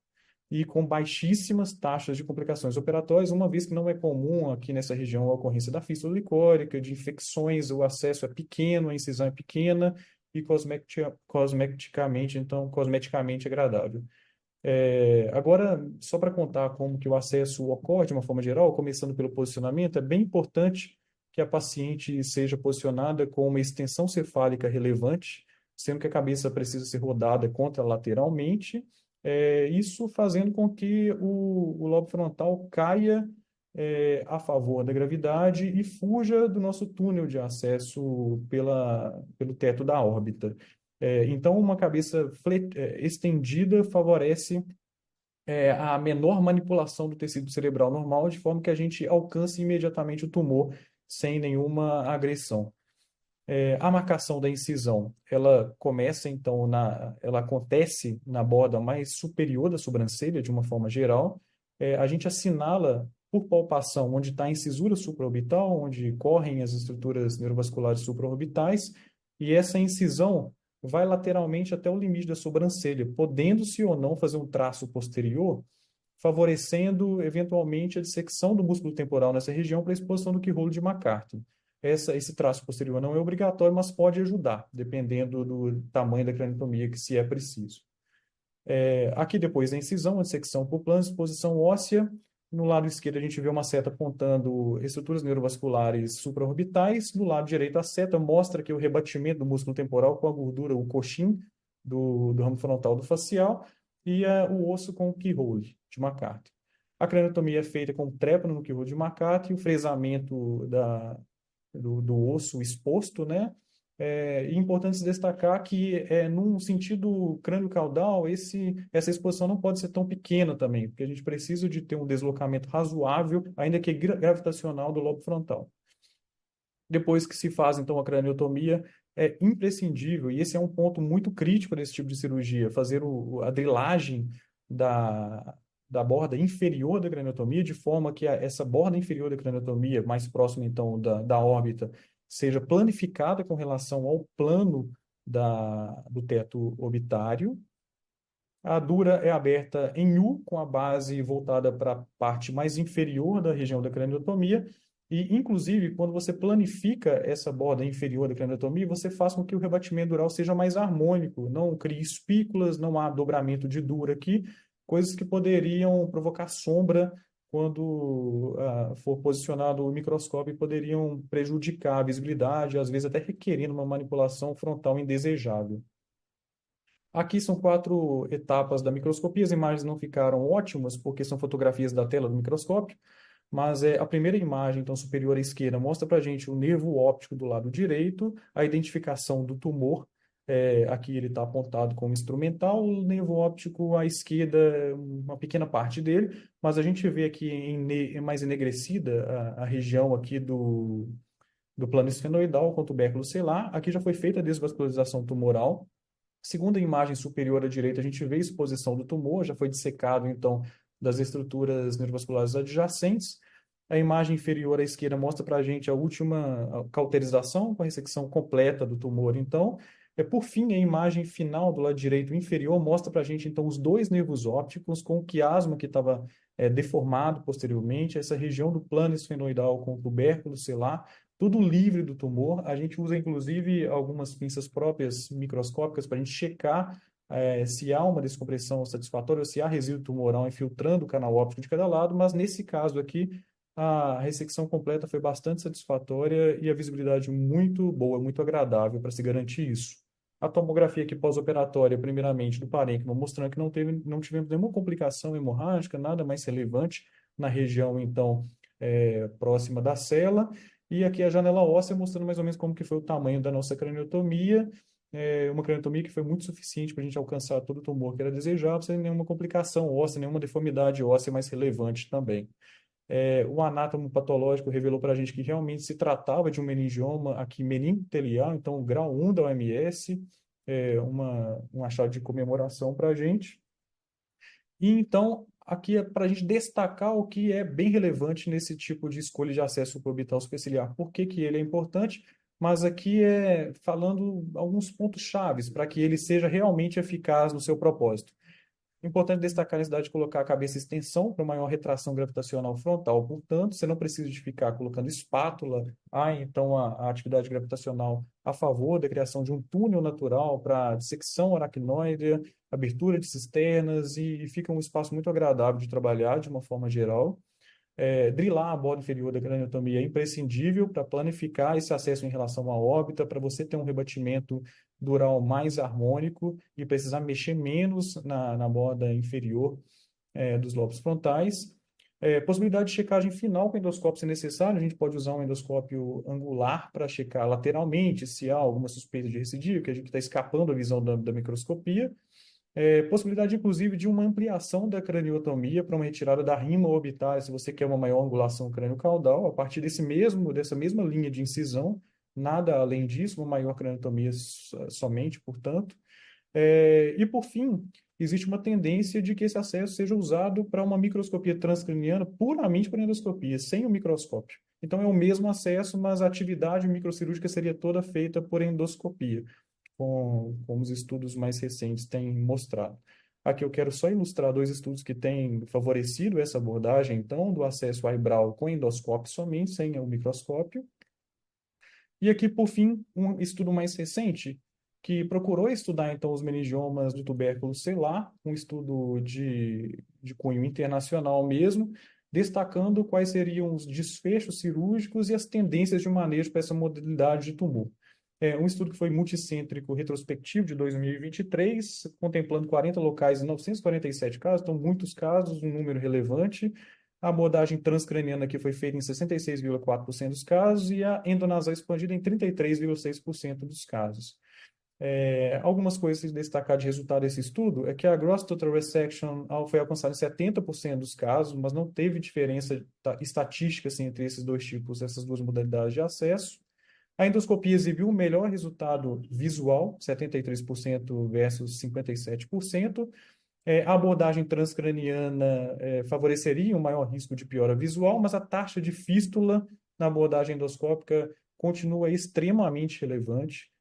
Speaker 9: e com baixíssimas taxas de complicações operatórias, uma vez que não é comum aqui nessa região a ocorrência da fístula licórica, de infecções, o acesso é pequeno, a incisão é pequena, e cosmeticamente agradável. Agora, só para contar como que o acesso ocorre de uma forma geral, começando pelo posicionamento, é bem importante que a paciente seja posicionada com uma extensão cefálica relevante, sendo que a cabeça precisa ser rodada contralateralmente, isso fazendo com que o lobo frontal caia a favor da gravidade e fuja do nosso túnel de acesso pelo teto da órbita. Então, uma cabeça estendida favorece a menor manipulação do tecido cerebral normal, de forma que a gente alcance imediatamente o tumor sem nenhuma agressão. A marcação da incisão, ela acontece na borda mais superior da sobrancelha, de uma forma geral. A gente assinala por palpação onde está a incisura supraorbital, onde correm as estruturas neurovasculares supraorbitais, e essa incisão vai lateralmente até o limite da sobrancelha, podendo-se ou não fazer um traço posterior, favorecendo, eventualmente, a dissecção do músculo temporal nessa região para a exposição do keyhole de McCarthy. Esse traço posterior não é obrigatório, mas pode ajudar, dependendo do tamanho da craniotomia que se é preciso. Aqui, depois da incisão, a dissecção por plano, exposição óssea, No lado esquerdo, a gente vê uma seta apontando estruturas neurovasculares supraorbitais. No lado direito, a seta mostra que o rebatimento do músculo temporal com a gordura, o coxim do ramo frontal do facial e o osso com o keyhole de McCarthy. A craniotomia é feita com trépano no keyhole de McCarthy e o fresamento do osso exposto, né? É importante se destacar que, num sentido crânio-caudal, essa exposição não pode ser tão pequena também, porque a gente precisa de ter um deslocamento razoável, ainda que gravitacional, do lobo frontal. Depois que se faz, então, a craniotomia, é imprescindível, e esse é um ponto muito crítico desse tipo de cirurgia, fazer a drilagem da borda inferior da craniotomia, de forma que essa borda inferior da craniotomia, mais próxima, então, da órbita, seja planificada com relação ao plano do teto orbitário. A dura é aberta em U, com a base voltada para a parte mais inferior da região da craniotomia, e, inclusive, quando você planifica essa borda inferior da craniotomia, você faz com que o rebatimento dural seja mais harmônico, não crie espículas, não há dobramento de dura aqui, coisas que poderiam provocar sombra quando for posicionado o microscópio e poderiam prejudicar a visibilidade, às vezes até requerendo uma manipulação frontal indesejável. Aqui são 4 etapas da microscopia. As imagens não ficaram ótimas porque são fotografias da tela do microscópio, mas a primeira imagem, então, superior à esquerda, mostra para a gente o nervo óptico do lado direito, a identificação do tumor. Aqui ele está apontado como instrumental, o nervo óptico à esquerda, uma pequena parte dele, mas a gente vê aqui mais enegrecida a região aqui do plano esfenoidal com tubérculo selar. Aqui já foi feita a desvascularização tumoral. Segunda imagem superior à direita, a gente vê a exposição do tumor, já foi dissecado, então, das estruturas neurovasculares adjacentes. A imagem inferior à esquerda mostra para a gente a última cauterização, com a ressecção completa do tumor, então. Por fim, a imagem final do lado direito inferior mostra para a gente, então, os 2 nervos ópticos com o quiasma que estava deformado posteriormente, essa região do plano esfenoidal com o tubérculo selar, tudo livre do tumor. A gente usa, inclusive, algumas pinças próprias microscópicas para a gente checar se há uma descompressão satisfatória ou se há resíduo tumoral infiltrando o canal óptico de cada lado, mas nesse caso aqui, a ressecção completa foi bastante satisfatória e a visibilidade muito boa, muito agradável para se garantir isso. A tomografia aqui pós-operatória, primeiramente, do parênquima, mostrando que não tivemos nenhuma complicação hemorrágica, nada mais relevante na região, então, próxima da cela. E aqui a janela óssea mostrando mais ou menos como que foi o tamanho da nossa craniotomia. Uma craniotomia que foi muito suficiente para a gente alcançar todo o tumor que era desejável, sem nenhuma complicação óssea, nenhuma deformidade óssea mais relevante também. O anátomo patológico revelou para a gente que realmente se tratava de um meningioma aqui meningotelial, então grau 1 da OMS, um achado de comemoração para a gente. E então, aqui é para a gente destacar o que é bem relevante nesse tipo de escolha de acesso supraorbital superciliar. Por que que ele é importante? Mas aqui falando alguns pontos chaves para que ele seja realmente eficaz no seu propósito. Importante destacar a necessidade de colocar a cabeça em extensão para maior retração gravitacional frontal. Portanto, você não precisa de ficar colocando espátula. Então a atividade gravitacional a favor da criação de um túnel natural para dissecção aracnoide, abertura de cisternas e fica um espaço muito agradável de trabalhar de uma forma geral. Drilar a borda inferior da craniotomia é imprescindível para planificar esse acesso em relação à órbita, para você ter um rebatimento dural mais harmônico e precisar mexer menos na borda inferior dos lobos frontais. Possibilidade de checagem final com endoscópio se necessário. A gente pode usar um endoscópio angular para checar lateralmente se há alguma suspeita de recidivo, que a gente está escapando a visão da microscopia. Possibilidade, inclusive, de uma ampliação da craniotomia para uma retirada da rima orbital, se você quer uma maior angulação crânio-caudal, a partir dessa mesma linha de incisão, nada além disso, uma maior craniotomia somente, portanto. E, por fim, existe uma tendência de que esse acesso seja usado para uma microscopia transcraniana puramente para endoscopia, sem o microscópio. Então, é o mesmo acesso, mas a atividade microcirúrgica seria toda feita por endoscopia, como os estudos mais recentes têm mostrado. Aqui eu quero só ilustrar 2 estudos que têm favorecido essa abordagem, então, do acesso eyebrow com endoscópio somente, sem o microscópio. E aqui, por fim, um estudo mais recente, que procurou estudar, então, os meningiomas do tubérculo selar, um estudo de cunho internacional mesmo, destacando quais seriam os desfechos cirúrgicos e as tendências de manejo para essa modalidade de tumor. Um estudo que foi multicêntrico retrospectivo de 2023, contemplando 40 locais e 947 casos, então muitos casos, um número relevante. A abordagem transcraniana aqui foi feita em 66,4% dos casos e a endonasal expandida em 33,6% dos casos. Algumas coisas a se destacar de resultado desse estudo é que a gross total resection foi alcançada em 70% dos casos, mas não teve diferença estatística assim, entre esses dois tipos, essas duas modalidades de acesso. A endoscopia exibiu o melhor resultado visual, 73% versus 57%. A abordagem transcraniana favoreceria um maior risco de piora visual, mas a taxa de fístula na abordagem endoscópica continua extremamente relevante.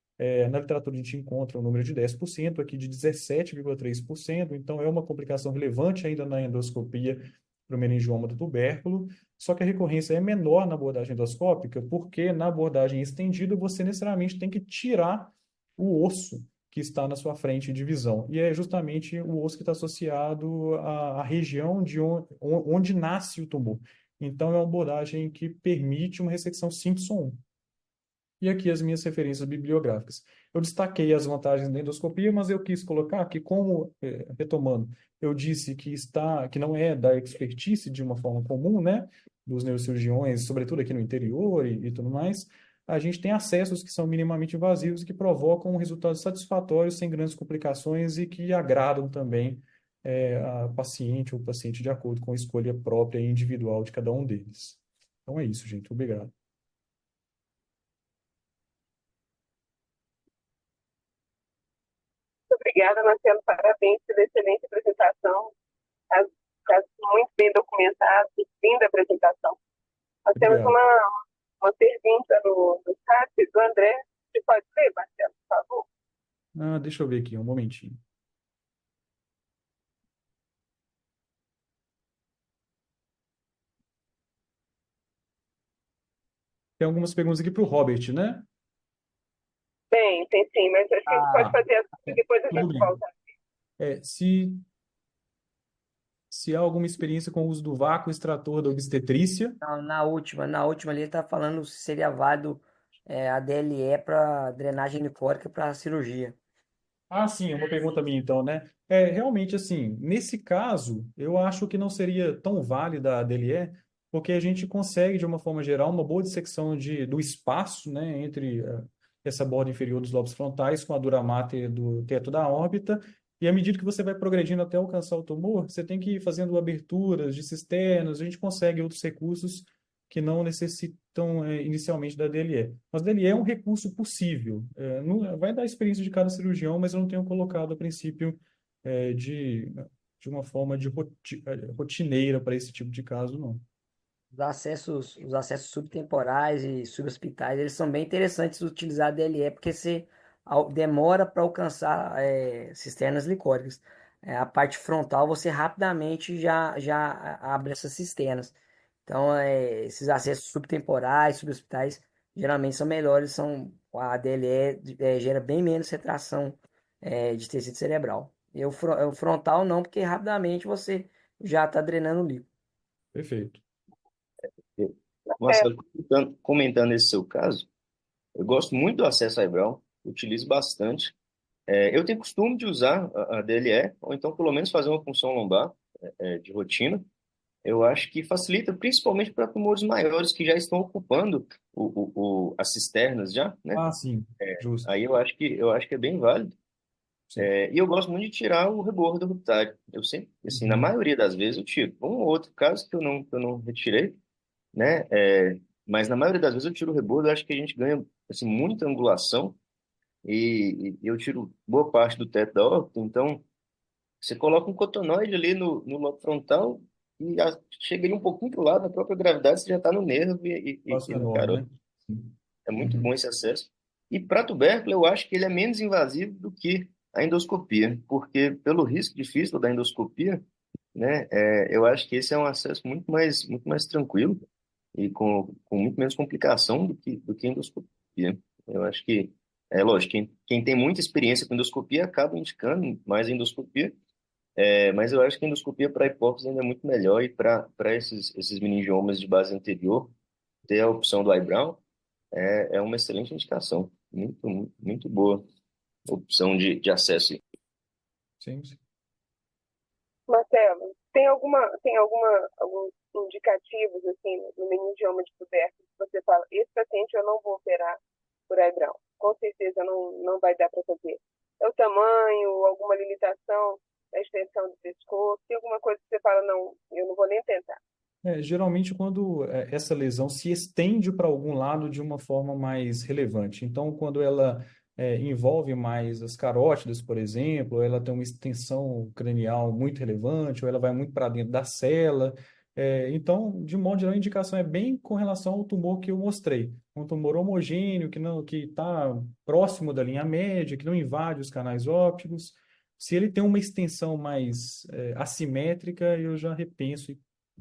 Speaker 9: Na literatura a gente encontra um número de 10%, aqui de 17,3%, então é uma complicação relevante ainda na endoscopia para o meningioma do tubérculo, só que a recorrência é menor na abordagem endoscópica, porque na abordagem estendida você necessariamente tem que tirar o osso que está na sua frente de visão, e é justamente o osso que está associado à região de onde nasce o tumor. Então é uma abordagem que permite uma ressecção Simpson 1. E aqui as minhas referências bibliográficas. Eu destaquei as vantagens da endoscopia, mas eu quis colocar que, retomando, eu disse que não é da expertise de uma forma comum, né, dos neurocirurgiões, sobretudo aqui no interior e tudo mais, a gente tem acessos que são minimamente invasivos e que provocam resultados satisfatórios, sem grandes complicações e que agradam também a paciente ou paciente de acordo com a escolha própria e individual de cada um deles. Então é isso, gente. Obrigado.
Speaker 2: Obrigada, Marcelo. Parabéns pela excelente apresentação. Está muito bem documentado, linda apresentação. Nós temos uma pergunta no chat do André. Você pode ler, Marcelo, por favor?
Speaker 9: Deixa eu ver aqui, um momentinho. Tem algumas perguntas aqui para o Robert, né?
Speaker 2: Tem sim, mas acho que a gente pode fazer assim, depois a gente volta.
Speaker 9: Se há alguma experiência com o uso do vácuo extrator da obstetrícia.
Speaker 7: Não, na última ali ele está falando se seria válido a DLE para drenagem licórica para cirurgia.
Speaker 9: Sim, é uma pergunta minha então, né? Realmente, assim, nesse caso, eu acho que não seria tão válida a DLE, porque a gente consegue, de uma forma geral, uma boa dissecção do espaço, né, entre essa borda inferior dos lobos frontais com a dura mater do teto da órbita, e à medida que você vai progredindo até alcançar o tumor, você tem que ir fazendo aberturas de cisternas, a gente consegue outros recursos que não necessitam inicialmente da DLE. Mas a DLE é um recurso possível. Vai dar a experiência de cada cirurgião, mas eu não tenho colocado a princípio de uma forma rotineira para esse tipo de caso, não.
Speaker 7: Os acessos subtemporais e subhospitais, eles são bem interessantes de utilizar a DLE, porque você demora para alcançar cisternas licóricas. A parte frontal, você rapidamente já abre essas cisternas. Então, esses acessos subtemporais, subhospitais, geralmente são melhores, a DLE gera bem menos retração de tecido cerebral. E o frontal não, porque rapidamente você já está drenando o líquido.
Speaker 9: Perfeito.
Speaker 8: Marcelo, comentando esse seu caso, eu gosto muito do acesso cerebral, utilizo bastante. Eu tenho costume de usar a DLE, ou então pelo menos fazer uma punção lombar de rotina. Eu acho que facilita, principalmente para tumores maiores que já estão ocupando as cisternas já, né?
Speaker 9: Sim, justo.
Speaker 8: Aí eu acho que é bem válido. E eu gosto muito de tirar o rebordo orbitário. Eu sempre, assim, na maioria das vezes eu tiro. Um ou outro caso que eu não retirei, né? Mas na maioria das vezes eu tiro o rebordo. Eu acho que a gente ganha assim, muita angulação e eu tiro boa parte do teto da órbita. Então, você coloca um cotonoide ali no lobo frontal e chega ali um pouquinho para o lado, a própria gravidade você já está no nervo e na
Speaker 9: Enorme,
Speaker 8: carótida.
Speaker 9: né?
Speaker 8: É muito bom esse acesso. E para tubérculo, eu acho que ele é menos invasivo do que a endoscopia, porque pelo risco de fístula da endoscopia, né, eu acho que esse é um acesso muito mais tranquilo e com muito menos complicação do que a endoscopia. Eu acho que, lógico, quem tem muita experiência com endoscopia acaba indicando mais a endoscopia, Mas eu acho que a endoscopia para hipófise ainda é muito melhor e para esses meningiomas de base anterior, ter a opção do Eyebrow é uma excelente indicação. Muito boa opção de acesso.
Speaker 9: Sim, sim.
Speaker 2: Marcelo, alguns indicativos assim no meningioma de tuberculose que você fala, esse paciente eu não vou operar por Eyebrow, com certeza não vai dar para fazer. É o tamanho, alguma limitação da extensão do pescoço, tem alguma coisa que você fala, não, eu não vou nem tentar.
Speaker 9: Geralmente quando essa lesão se estende para algum lado de uma forma mais relevante. Então, quando ela envolve mais as carótidas, por exemplo, ou ela tem uma extensão cranial muito relevante, ou ela vai muito para dentro da cela. Então, de modo geral, a indicação é bem com relação ao tumor que eu mostrei. Um tumor homogêneo, que está próximo da linha média, que não invade os canais ópticos. Se ele tem uma extensão mais assimétrica, eu já repenso e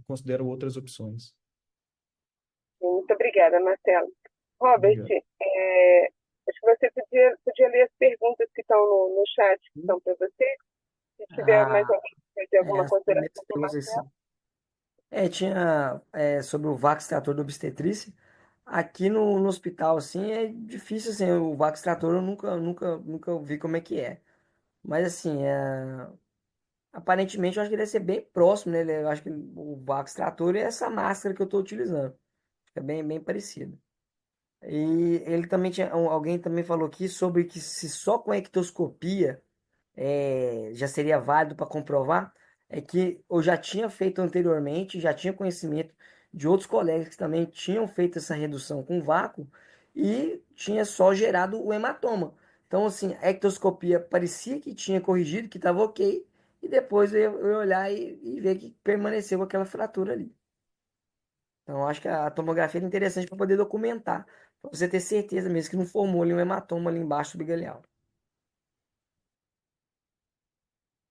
Speaker 9: considero outras opções.
Speaker 2: Muito obrigada, Marcelo. Robert,
Speaker 9: Obrigado.
Speaker 2: acho que você podia ler as perguntas que estão no chat, que estão para você. Se tiver mais alguém que fazer alguma
Speaker 7: As primeiras
Speaker 2: consideração para o
Speaker 7: perguntas,
Speaker 2: Marcelo.
Speaker 7: tinha sobre o VAC extrator da obstetrícia. Aqui no hospital, assim, é difícil, assim, o VAC extrator eu nunca vi como é que é. Mas, assim, aparentemente eu acho que ele deve ser bem próximo, né? Eu acho que o VAC extrator é essa máscara que eu estou utilizando. É bem parecido. E ele também alguém também falou aqui sobre que se só com ectoscopia já seria válido para comprovar, é que eu já tinha feito anteriormente, já tinha conhecimento de outros colegas que também tinham feito essa redução com vácuo e tinha só gerado o hematoma. Então, assim, a ectoscopia parecia que tinha corrigido, que estava ok, e depois eu ia olhar e ver que permaneceu com aquela fratura ali. Então, eu acho que a tomografia é interessante para poder documentar, para você ter certeza mesmo que não formou ali um hematoma ali embaixo do bigaleal.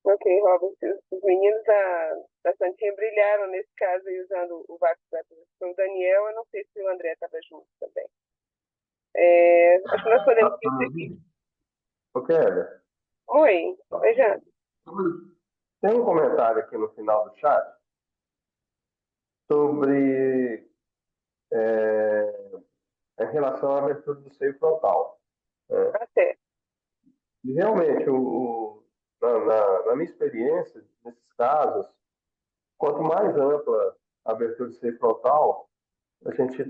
Speaker 2: Ok, Robert, os meninos da Santinha brilharam nesse caso aí usando o VAC extrator. Foi o Daniel, eu não sei se o André estava junto também. Acho que nós podemos prosseguir.
Speaker 3: Ok, Kélia.
Speaker 2: Oi, Jana.
Speaker 3: Tem um comentário aqui no final do chat sobre em relação à abertura do seio frontal.
Speaker 2: Até.
Speaker 3: E realmente, na minha experiência, nesses casos, quanto mais ampla a abertura do seio frontal, a gente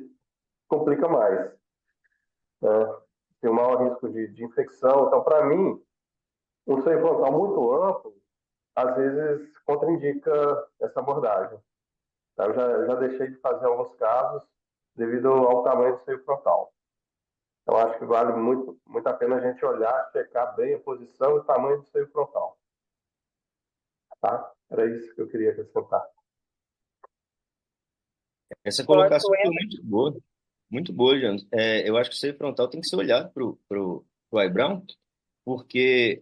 Speaker 3: complica mais, né? Tem um maior risco de infecção. Então, para mim, um seio frontal muito amplo, às vezes, contraindica essa abordagem. Tá? Eu já deixei de fazer alguns casos devido ao tamanho do seio frontal. Então, acho que vale muito a pena a gente olhar, checar bem a posição e o tamanho do seio frontal. Tá? Era isso que eu queria acrescentar.
Speaker 8: Essa colocação foi muito boa, Janos. Eu acho que o seio frontal tem que ser olhado pro eyebrow, porque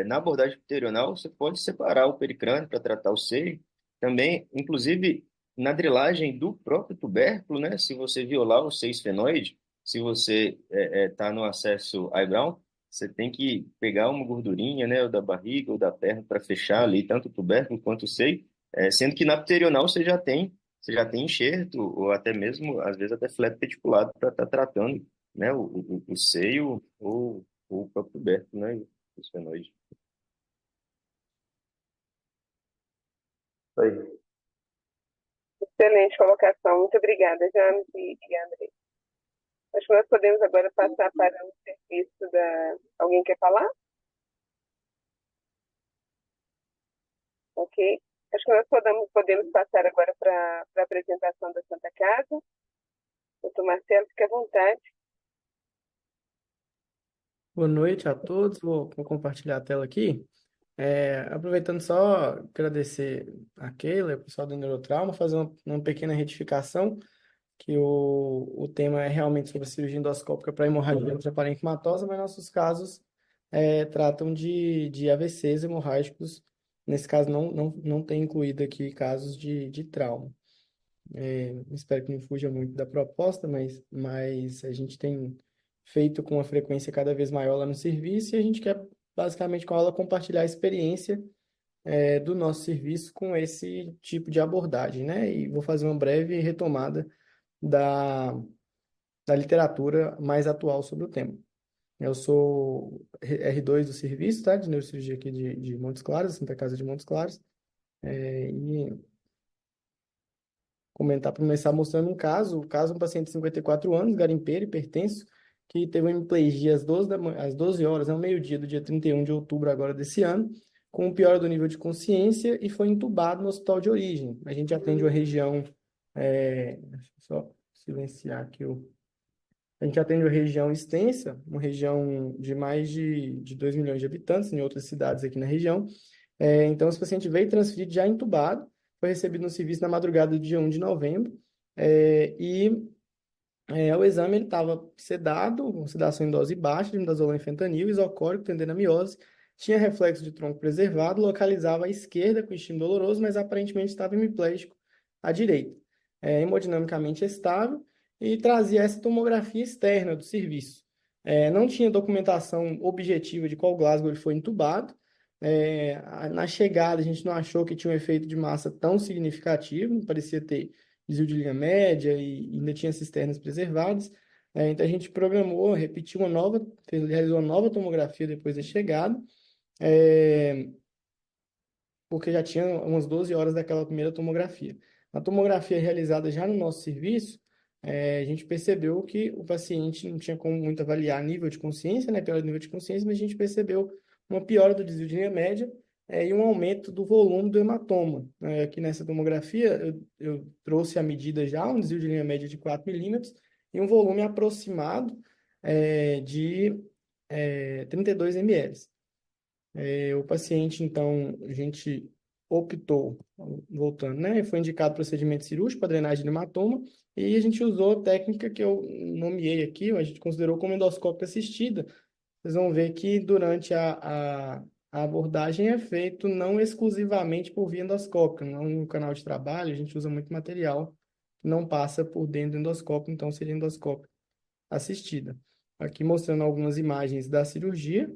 Speaker 8: na abordagem pterional você pode separar o pericrânio para tratar o seio. Também, inclusive, na drilagem do próprio tubérculo, né? Se você violar o seio esfenoide, se você está no acesso eyebrow, você tem que pegar uma gordurinha, né? Ou da barriga ou da perna para fechar ali tanto o tubérculo quanto o seio, sendo que na pterional você já tem enxerto, ou até mesmo, às vezes, até flap pediculado para estar tratando, né, o seio ou o próprio tubérculo, né, o esfenoide.
Speaker 3: Isso aí.
Speaker 2: Excelente colocação. Muito obrigada, James e André. Acho que nós podemos agora passar para o serviço da... Alguém quer falar? Ok. Acho que nós podemos passar agora para a apresentação da Santa Casa. Doutor Marcelo, fique à vontade.
Speaker 10: Boa noite a todos. Vou compartilhar a tela aqui. Aproveitando só agradecer a Keila, o pessoal do Neurotrauma, fazer uma pequena retificação, que o tema é realmente sobre a cirurgia endoscópica para hemorragia intraparenquimatosa, mas nossos casos tratam de AVCs hemorrágicos. Nesse caso, não tem incluído aqui casos de trauma. Espero que não fuja muito da proposta, mas a gente tem feito com uma frequência cada vez maior lá no serviço e a gente quer, basicamente, com a aula compartilhar a experiência do nosso serviço com esse tipo de abordagem, né? E vou fazer uma breve retomada da, da literatura mais atual sobre o tema. Eu sou R2 do serviço, tá? De neurocirurgia aqui de Montes Claros, Santa Casa de Montes Claros. E começar mostrando um caso, o caso de um paciente de 54 anos, garimpeiro, hipertenso, que teve uma hemiplegia às 12 horas, ao meio-dia do dia 31 de outubro agora desse ano, com piora do nível de consciência e foi entubado no hospital de origem. A gente atende uma região, deixa eu só silenciar aqui a gente atende uma região extensa, uma região de mais de 2 milhões de habitantes, em outras cidades aqui na região. Então, esse paciente veio transferido já entubado, foi recebido no serviço na madrugada do dia 1 de novembro, o exame ele estava sedado, com sedação em dose baixa de midazolam e fentanil, isocórico, tendenamiose, tinha reflexo de tronco preservado, localizava à esquerda com estímulo doloroso, mas aparentemente estava hemiplégico à direita. Hemodinamicamente estável e trazia essa tomografia externa do serviço. Não tinha documentação objetiva de qual Glasgow ele foi entubado. Na chegada, a gente não achou que tinha um efeito de massa tão significativo, parecia ter desvio de linha média e ainda tinha cisternas preservadas. Então, a gente programou, repetiu realizou uma nova tomografia depois da chegada, porque já tinha umas 12 horas daquela primeira tomografia. Na tomografia realizada já no nosso serviço, a gente percebeu que o paciente não tinha como muito avaliar nível de consciência, né, piora do nível de consciência, mas a gente percebeu uma piora do desvio de linha média e um aumento do volume do hematoma. Aqui nessa tomografia, eu trouxe a medida já, um desvio de linha média de 4 milímetros e um volume aproximado de 32 ml. O paciente, então, a gente optou, voltando, né? Foi indicado procedimento cirúrgico para drenagem de hematoma e a gente usou a técnica que eu nomeei aqui, a gente considerou como endoscópio assistida. Vocês vão ver que durante a abordagem é feito não exclusivamente por via endoscópica, não no canal de trabalho, a gente usa muito material que não passa por dentro do endoscópio, então seria endoscópio assistida. Aqui mostrando algumas imagens da cirurgia.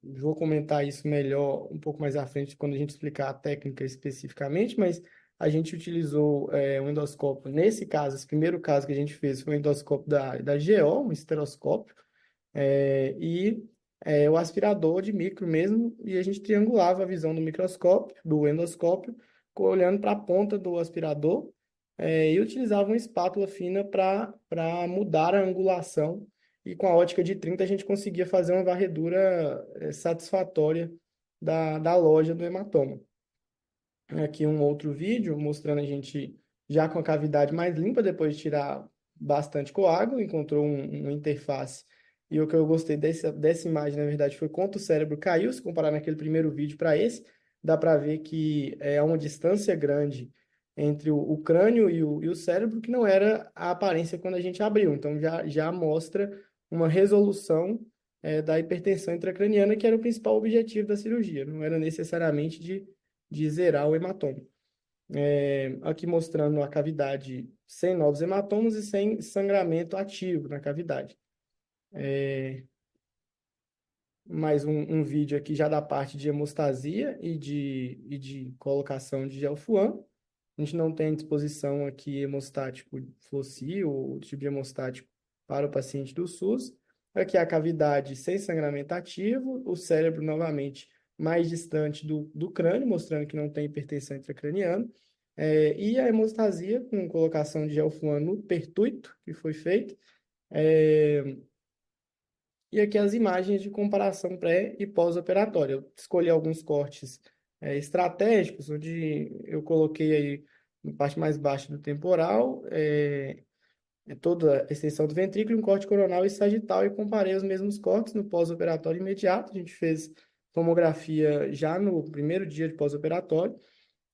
Speaker 10: Vou comentar isso melhor um pouco mais à frente, quando a gente explicar a técnica especificamente, mas a gente utilizou um endoscópio. Nesse caso, esse primeiro caso que a gente fez foi um endoscópio da GO, um esteroscópio, o aspirador de micro mesmo, e a gente triangulava a visão do microscópio, do endoscópio, olhando para a ponta do aspirador, e utilizava uma espátula fina para mudar a angulação, e com a ótica de 30 a gente conseguia fazer uma varredura satisfatória da loja do hematoma. Aqui um outro vídeo mostrando a gente já com a cavidade mais limpa, depois de tirar bastante coágulo, encontrou uma interface. E o que eu gostei dessa imagem, na verdade, foi quanto o cérebro caiu, se comparar naquele primeiro vídeo para esse, dá para ver que há uma distância grande entre o crânio e o cérebro, que não era a aparência quando a gente abriu. Então, já mostra uma resolução da hipertensão intracraniana, que era o principal objetivo da cirurgia, não era necessariamente de zerar o hematoma. Aqui mostrando a cavidade sem novos hematomas e sem sangramento ativo na cavidade. Mais um vídeo aqui já da parte de hemostasia e de colocação de gelfuan. A gente não tem à disposição aqui hemostático Flossil ou tipo de hemostático para o paciente do SUS. Aqui a cavidade sem sangramento ativo, o cérebro novamente mais distante do crânio, mostrando que não tem hipertensão intracraniana, e a hemostasia com colocação de gelfuan no pertuito, que foi feito, e aqui as imagens de comparação pré e pós-operatória. Eu escolhi alguns cortes estratégicos, onde eu coloquei aí na parte mais baixa do temporal, toda a extensão do ventrículo, um corte coronal e sagital, e comparei os mesmos cortes no pós-operatório imediato. A gente fez tomografia já no primeiro dia de pós-operatório,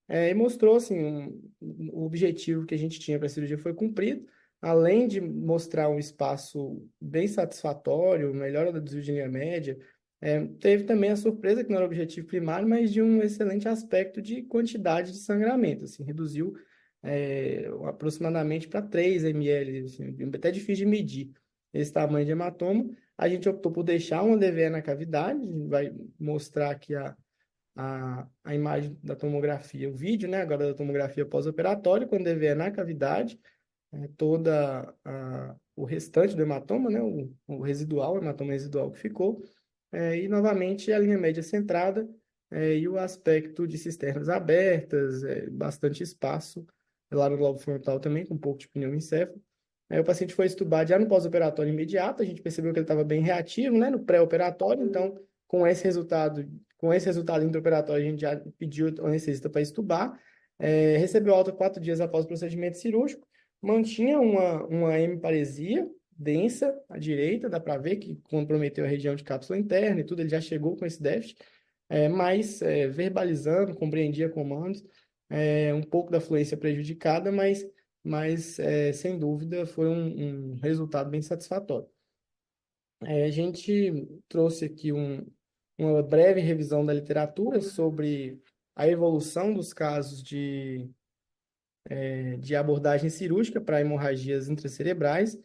Speaker 10: e mostrou, assim, o objetivo que a gente tinha para a cirurgia foi cumprido, além de mostrar um espaço bem satisfatório, melhora da desvio de linha média, teve também a surpresa, que não era o objetivo primário, mas de um excelente aspecto de quantidade de sangramento, assim, reduziu aproximadamente para 3 ml, assim, até difícil de medir esse tamanho de hematoma, A gente optou por deixar uma DVE na cavidade, a gente vai mostrar aqui a imagem da tomografia, o vídeo, né, agora da tomografia pós-operatória, com DVE na cavidade, o restante do hematoma, né, o residual, o hematoma residual que ficou, e novamente a linha média centrada, e o aspecto de cisternas abertas, bastante espaço lá no lobo frontal também, com um pouco de pneumoencéfalo. O paciente foi estubado já no pós-operatório imediato, a gente percebeu que ele estava bem reativo, né, no pré-operatório, então, com esse resultado intraoperatório, a gente já pediu o anestesista para estubar, recebeu alta 4 dias após o procedimento cirúrgico, mantinha uma hemiparesia densa à direita, dá para ver que comprometeu a região de cápsula interna e tudo, ele já chegou com esse déficit, mas verbalizando, compreendia comandos, um pouco da fluência prejudicada, mas sem dúvida foi um resultado bem satisfatório. A gente trouxe aqui uma breve revisão da literatura sobre a evolução dos casos de abordagem cirúrgica para hemorragias intracerebrais.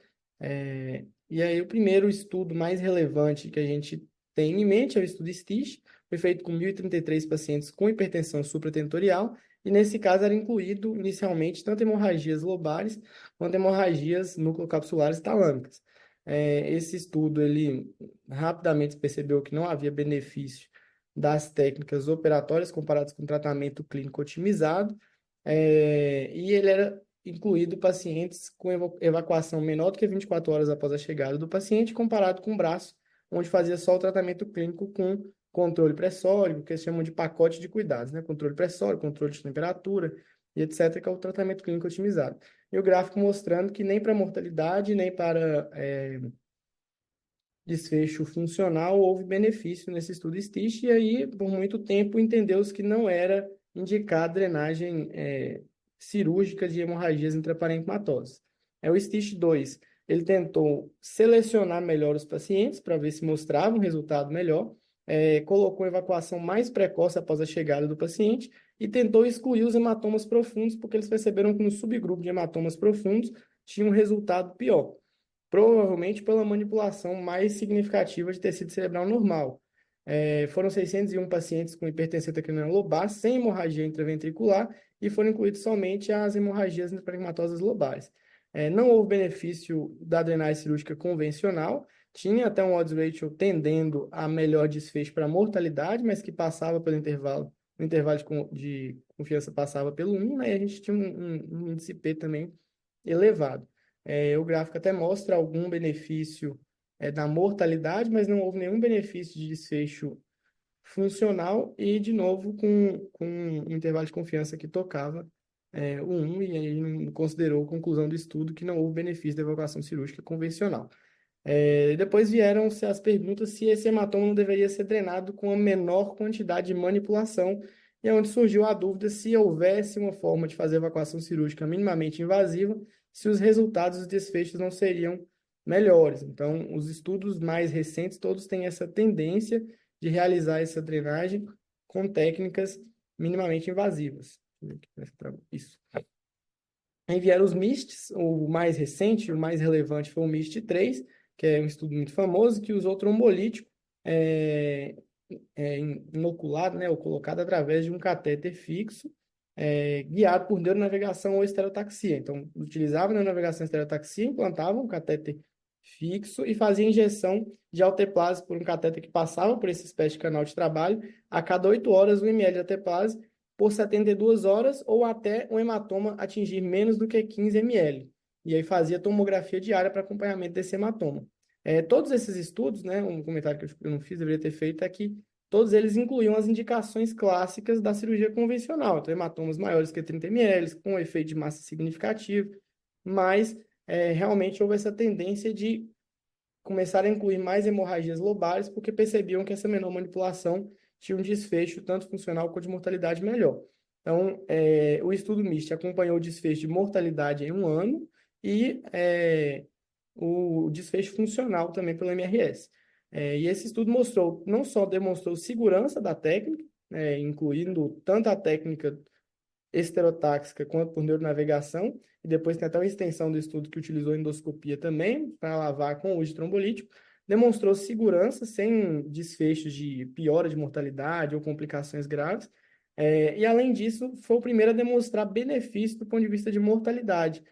Speaker 10: E aí o primeiro estudo mais relevante que a gente tem em mente é o estudo STICH, foi feito com 1.033 pacientes com hipertensão supratentorial, e nesse caso era incluído inicialmente tanto hemorragias lobares quanto hemorragias nucleocapsulares talâmicas. Esse estudo, ele rapidamente percebeu que não havia benefício das técnicas operatórias comparadas com tratamento clínico otimizado, e ele era incluído pacientes com evacuação menor do que 24 horas após a chegada do paciente, comparado com o braço, onde fazia só o tratamento clínico com controle pressórico, que eles chamam de pacote de cuidados, né? Controle pressórico, controle de temperatura e etc., que é o tratamento clínico otimizado. E o gráfico mostrando que nem para mortalidade, nem para desfecho funcional houve benefício nesse estudo STICH, e aí, por muito tempo, entendeu-se que não era indicada drenagem cirúrgica de hemorragias intraparenquimatosas. O STICH 2, ele tentou selecionar melhor os pacientes para ver se mostrava um resultado melhor, colocou evacuação mais precoce após a chegada do paciente e tentou excluir os hematomas profundos, porque eles perceberam que no subgrupo de hematomas profundos tinha um resultado pior, provavelmente pela manipulação mais significativa de tecido cerebral normal. Foram 601 pacientes com hipertensão intracraniana lobar, sem hemorragia intraventricular, e foram incluídas somente as hemorragias intraparenquimatosas lobares. Não houve benefício da drenagem cirúrgica convencional, tinha até um odds ratio tendendo a melhor desfecho para mortalidade, mas que passava pelo intervalo, o intervalo de confiança passava pelo 1, né, e a gente tinha um índice P também elevado. O gráfico até mostra algum benefício da mortalidade, mas não houve nenhum benefício de desfecho funcional e, de novo, com um intervalo de confiança que tocava o 1, e aí não considerou a conclusão do estudo que não houve benefício da evacuação cirúrgica convencional. Depois vieram-se as perguntas se esse hematoma não deveria ser drenado com a menor quantidade de manipulação, e é onde surgiu a dúvida se houvesse uma forma de fazer evacuação cirúrgica minimamente invasiva, se os resultados dos desfechos não seriam melhores. Então, os estudos mais recentes todos têm essa tendência de realizar essa drenagem com técnicas minimamente invasivas. Isso. Aí vieram os MISTs, o mais recente, o mais relevante foi o MIST 3, que é um estudo muito famoso, que usou trombolítico inoculado, né, ou colocado através de um catéter fixo, guiado por neuronavegação ou estereotaxia. Então, utilizava neuronavegação e estereotaxia, implantava um catéter fixo e fazia injeção de alteplase por um catéter que passava por esse espécie de canal de trabalho, a cada 8 horas 1 ml de alteplase por 72 horas ou até um hematoma atingir menos do que 15 ml. E aí fazia tomografia diária para acompanhamento desse hematoma. Todos esses estudos, né, um comentário que eu não fiz, deveria ter feito, é que todos eles incluíam as indicações clássicas da cirurgia convencional, então hematomas maiores que 30 ml, com um efeito de massa significativo, mas realmente houve essa tendência de começar a incluir mais hemorragias lobares, porque percebiam que essa menor manipulação tinha um desfecho tanto funcional quanto de mortalidade melhor. Então, o estudo MIST acompanhou o desfecho de mortalidade em 1 ano e o desfecho funcional também pelo MRS. E esse estudo não só demonstrou segurança da técnica, incluindo tanto a técnica esterotáxica quanto por neuronavegação, e depois tem até uma extensão do estudo que utilizou endoscopia também, para lavar com uso de trombolítico, demonstrou segurança sem desfechos de piora de mortalidade ou complicações graves. E, além disso, foi o primeiro a demonstrar benefício do ponto de vista de mortalidade,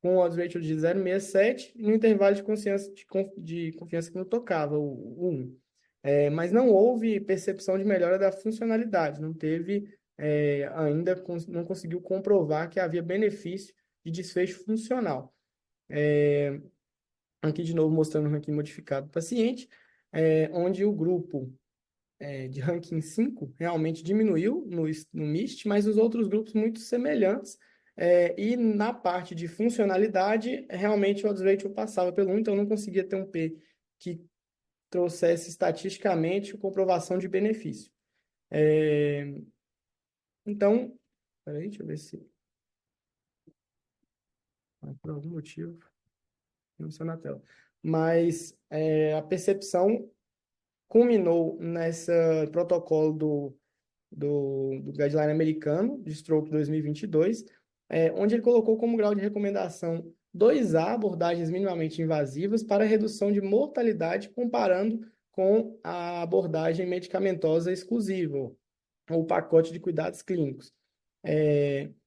Speaker 10: com o odds ratio de 0,67 e no intervalo de confiança que não tocava, o 1. Mas não houve percepção de melhora da funcionalidade, não teve ainda, não conseguiu comprovar que havia benefício de desfecho funcional. Aqui de novo mostrando o ranking modificado do paciente, onde o grupo de ranking 5 realmente diminuiu no MIST, mas os outros grupos muito semelhantes. E na parte de funcionalidade, realmente o odds ratio passava pelo 1, então não conseguia ter um P que trouxesse estatisticamente comprovação de benefício. Então, peraí, deixa eu ver se por algum motivo não está na tela. Mas a percepção culminou nesse protocolo do guideline americano de Stroke 2022, onde ele colocou como grau de recomendação 2A, abordagens minimamente invasivas para redução de mortalidade, comparando com a abordagem medicamentosa exclusiva, ou o pacote de cuidados clínicos.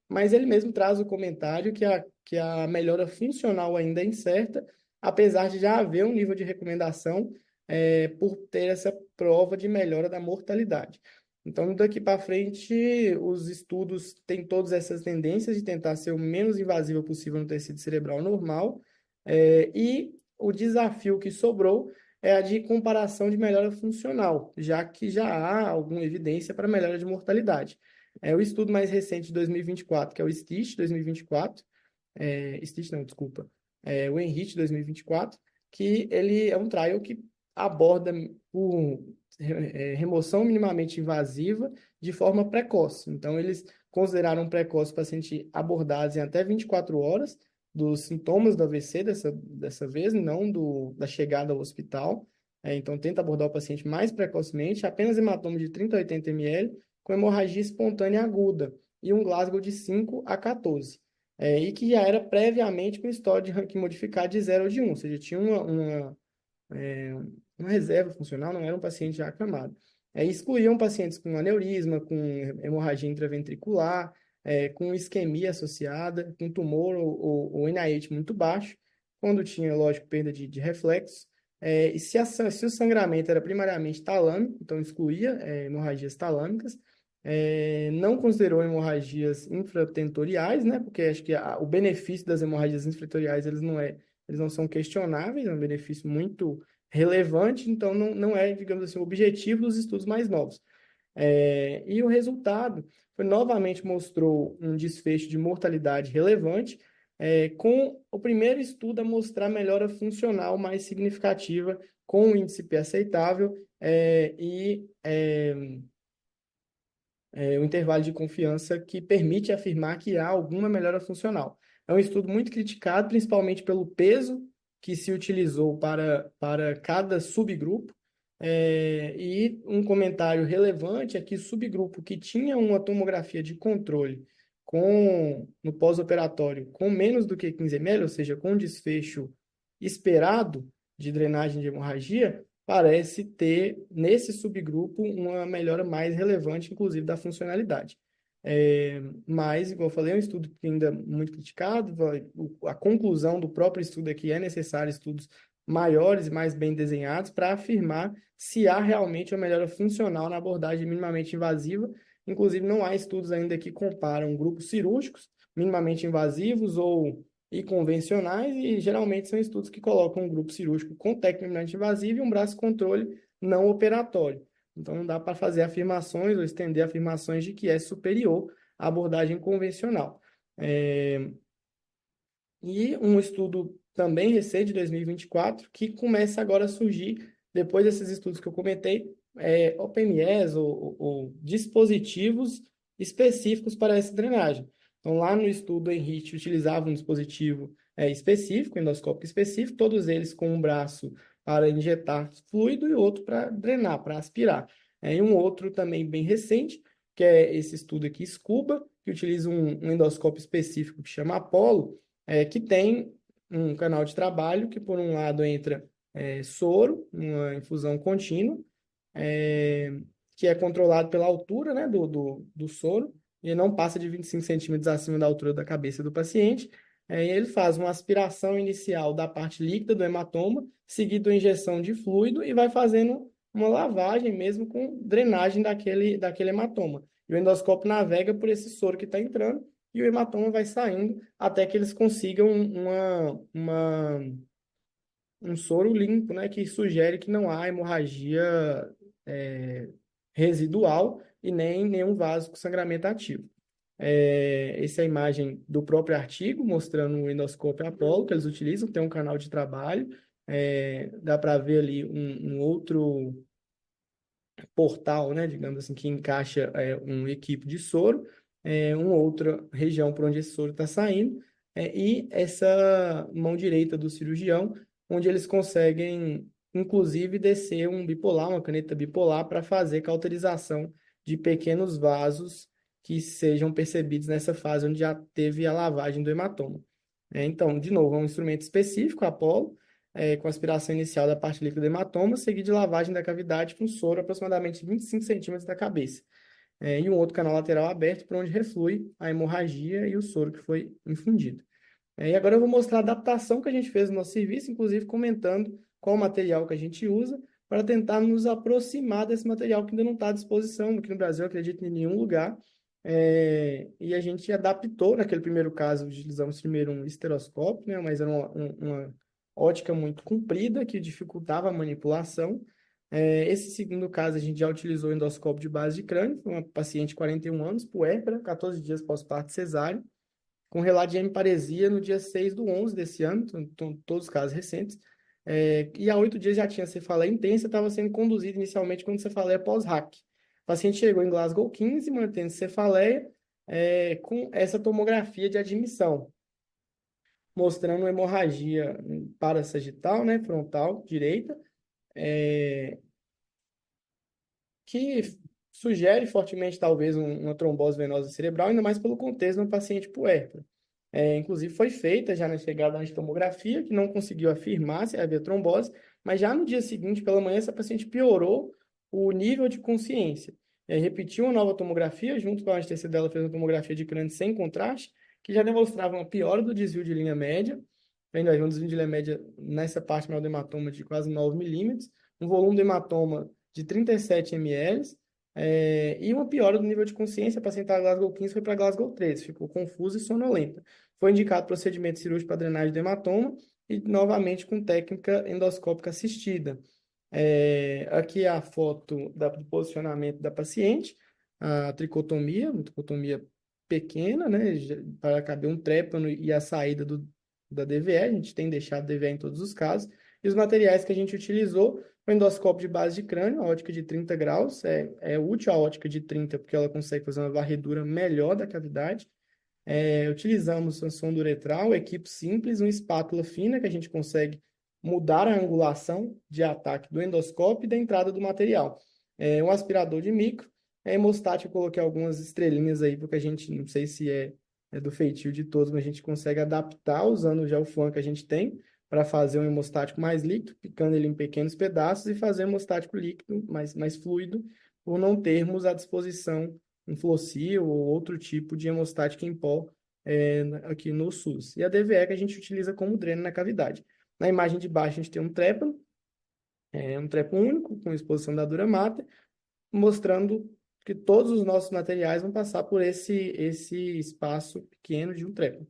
Speaker 10: Mas ele mesmo traz o comentário que a melhora funcional ainda é incerta, apesar de já haver um nível de recomendação por ter essa prova de melhora da mortalidade. Então, daqui para frente, os estudos têm todas essas tendências de tentar ser o menos invasivo possível no tecido cerebral normal, e o desafio que sobrou é a de comparação de melhora funcional, já que já há alguma evidência para melhora de mortalidade. O estudo mais recente de 2024, que é o STICH 2024, STICH não, desculpa, o ENRICH 2024, que ele é um trial que aborda por remoção minimamente invasiva de forma precoce. Então, eles consideraram precoce o paciente abordados em até 24 horas dos sintomas do AVC dessa vez, não da chegada ao hospital. Então, tenta abordar o paciente mais precocemente, apenas hematoma de 30 a 80 ml, com hemorragia espontânea aguda e um Glasgow de 5 a 14. E que já era previamente com história de ranking modificado de 0 ou de 1, ou seja, tinha uma reserva funcional, não era um paciente já acamado. Excluíam pacientes com aneurisma, com hemorragia intraventricular, com isquemia associada, com tumor ou NIH muito baixo, quando tinha, lógico, perda de reflexo. E se o sangramento era primariamente talâmico, então excluía hemorragias talâmicas, não considerou hemorragias infratentoriais, né, porque acho que o benefício das hemorragias infratentoriais eles não são questionáveis, é um benefício muito relevante, então não é, digamos assim, o objetivo dos estudos mais novos. E o resultado novamente mostrou um desfecho de mortalidade relevante, com o primeiro estudo a mostrar melhora funcional mais significativa, com um índice P aceitável o intervalo de confiança que permite afirmar que há alguma melhora funcional. É um estudo muito criticado, principalmente pelo peso que se utilizou para cada subgrupo, e um comentário relevante é que o subgrupo que tinha uma tomografia de controle no pós-operatório com menos do que 15 ml, ou seja, com desfecho esperado de drenagem de hemorragia, parece ter, nesse subgrupo, uma melhora mais relevante, inclusive, da funcionalidade. Mas, igual eu falei, é um estudo que ainda é muito criticado. A conclusão do próprio estudo é que é necessário estudos maiores e mais bem desenhados para afirmar se há realmente uma melhora funcional na abordagem minimamente invasiva. Inclusive, não há estudos ainda que comparam grupos cirúrgicos minimamente invasivos e convencionais, e geralmente são estudos que colocam um grupo cirúrgico com técnica minimamente invasiva e um braço controle não operatório. Então, não dá para fazer afirmações ou estender afirmações de que é superior à abordagem convencional. E um estudo também recente, de 2024, que começa agora a surgir, depois desses estudos que eu comentei, OPMEs ou dispositivos específicos para essa drenagem. Então, lá no estudo ENRICH, utilizava um dispositivo específico, endoscópico específico, todos eles com um braço para injetar fluido e outro para drenar, para aspirar. E um outro também bem recente, que é esse estudo aqui, SCUBA, que utiliza um endoscópio específico que chama Apollo, que tem um canal de trabalho que, por um lado, entra soro, uma infusão contínua, é, que é controlado pela altura, né, do soro, e não passa de 25 centímetros acima da altura da cabeça do paciente. E ele faz uma aspiração inicial da parte líquida do hematoma, seguido a injeção de fluido e vai fazendo uma lavagem mesmo com drenagem daquele hematoma. E o endoscópio navega por esse soro que está entrando e o hematoma vai saindo até que eles consigam um soro limpo, né, que sugere que não há hemorragia residual e nem nenhum vaso com sangramento ativo. Essa é a imagem do próprio artigo, mostrando o endoscópio Apollo que eles utilizam, tem um canal de trabalho, dá para ver ali um outro portal, né, digamos assim, que encaixa um equipe de soro, uma outra região por onde esse soro está saindo, e essa mão direita do cirurgião, onde eles conseguem, inclusive, descer um bipolar, uma caneta bipolar, para fazer cauterização de pequenos vasos que sejam percebidos nessa fase onde já teve a lavagem do hematoma. Então, de novo, é um instrumento específico, Apollo, com aspiração inicial da parte líquida do hematoma, seguido de lavagem da cavidade com soro aproximadamente 25 centímetros da cabeça. E um outro canal lateral aberto por onde reflui a hemorragia e o soro que foi infundido. E agora eu vou mostrar a adaptação que a gente fez no nosso serviço, inclusive comentando qual o material que a gente usa para tentar nos aproximar desse material que ainda não está à disposição aqui no Brasil, eu acredito, em nenhum lugar. E a gente adaptou, naquele primeiro caso, utilizamos primeiro um esteroscópio, né, mas era uma ótica muito comprida, que dificultava a manipulação. Esse segundo caso, a gente já utilizou o endoscópio de base de crânio, foi uma paciente de 41 anos, puérpera, 14 dias pós-parto cesáreo, com relato de hemiparesia no dia 6/11 desse ano, então, todos os casos recentes. E há 8 dias já tinha cefaleia intensa, estava sendo conduzido inicialmente com cefaleia pós-RAC. O paciente chegou em Glasgow 15, mantendo cefaleia, com essa tomografia de admissão, mostrando hemorragia parasagital, né, frontal, direita, que sugere fortemente, talvez, uma trombose venosa cerebral, ainda mais pelo contexto no paciente puérpero. Inclusive, foi feita já na chegada a angitomografia, que não conseguiu afirmar se havia trombose, mas já no dia seguinte, pela manhã, essa paciente piorou o nível de consciência. Repetiu uma nova tomografia, junto com a anestesista dela, fez uma tomografia de crânio sem contraste, que já demonstrava uma piora do desvio de linha média, ainda um desvio de linha média nessa parte maior do hematoma de quase 9 milímetros, um volume do hematoma de 37 ml, e uma piora do nível de consciência. A paciente estava Glasgow 15, foi para Glasgow 13, ficou confusa e sonolenta. Foi indicado procedimento cirúrgico para drenagem do hematoma e, novamente, com técnica endoscópica assistida. Aqui é a foto do posicionamento da paciente, a tricotomia, uma tricotomia pequena, né, para caber um trépano e a saída da DVE, a gente tem deixado DVE em todos os casos, e os materiais que a gente utilizou, o endoscópio de base de crânio, a ótica de 30 graus, é útil a ótica de 30 porque ela consegue fazer uma varredura melhor da cavidade. Utilizamos uma sonda uretral, equipe simples, uma espátula fina que a gente consegue mudar a angulação de ataque do endoscópio e da entrada do material. Um aspirador de micro, hemostático, eu coloquei algumas estrelinhas aí, porque a gente, não sei se é do feitio de todos, mas a gente consegue adaptar usando já o fã que a gente tem para fazer um hemostático mais líquido, picando ele em pequenos pedaços e fazer um hemostático líquido mais fluido, por não termos à disposição um Flowseal ou outro tipo de hemostática em pó aqui no SUS. E a DVE que a gente utiliza como dreno na cavidade. Na imagem de baixo a gente tem um trépano único, com exposição da dura mater, mostrando que todos os nossos materiais vão passar por esse espaço pequeno de um trépano.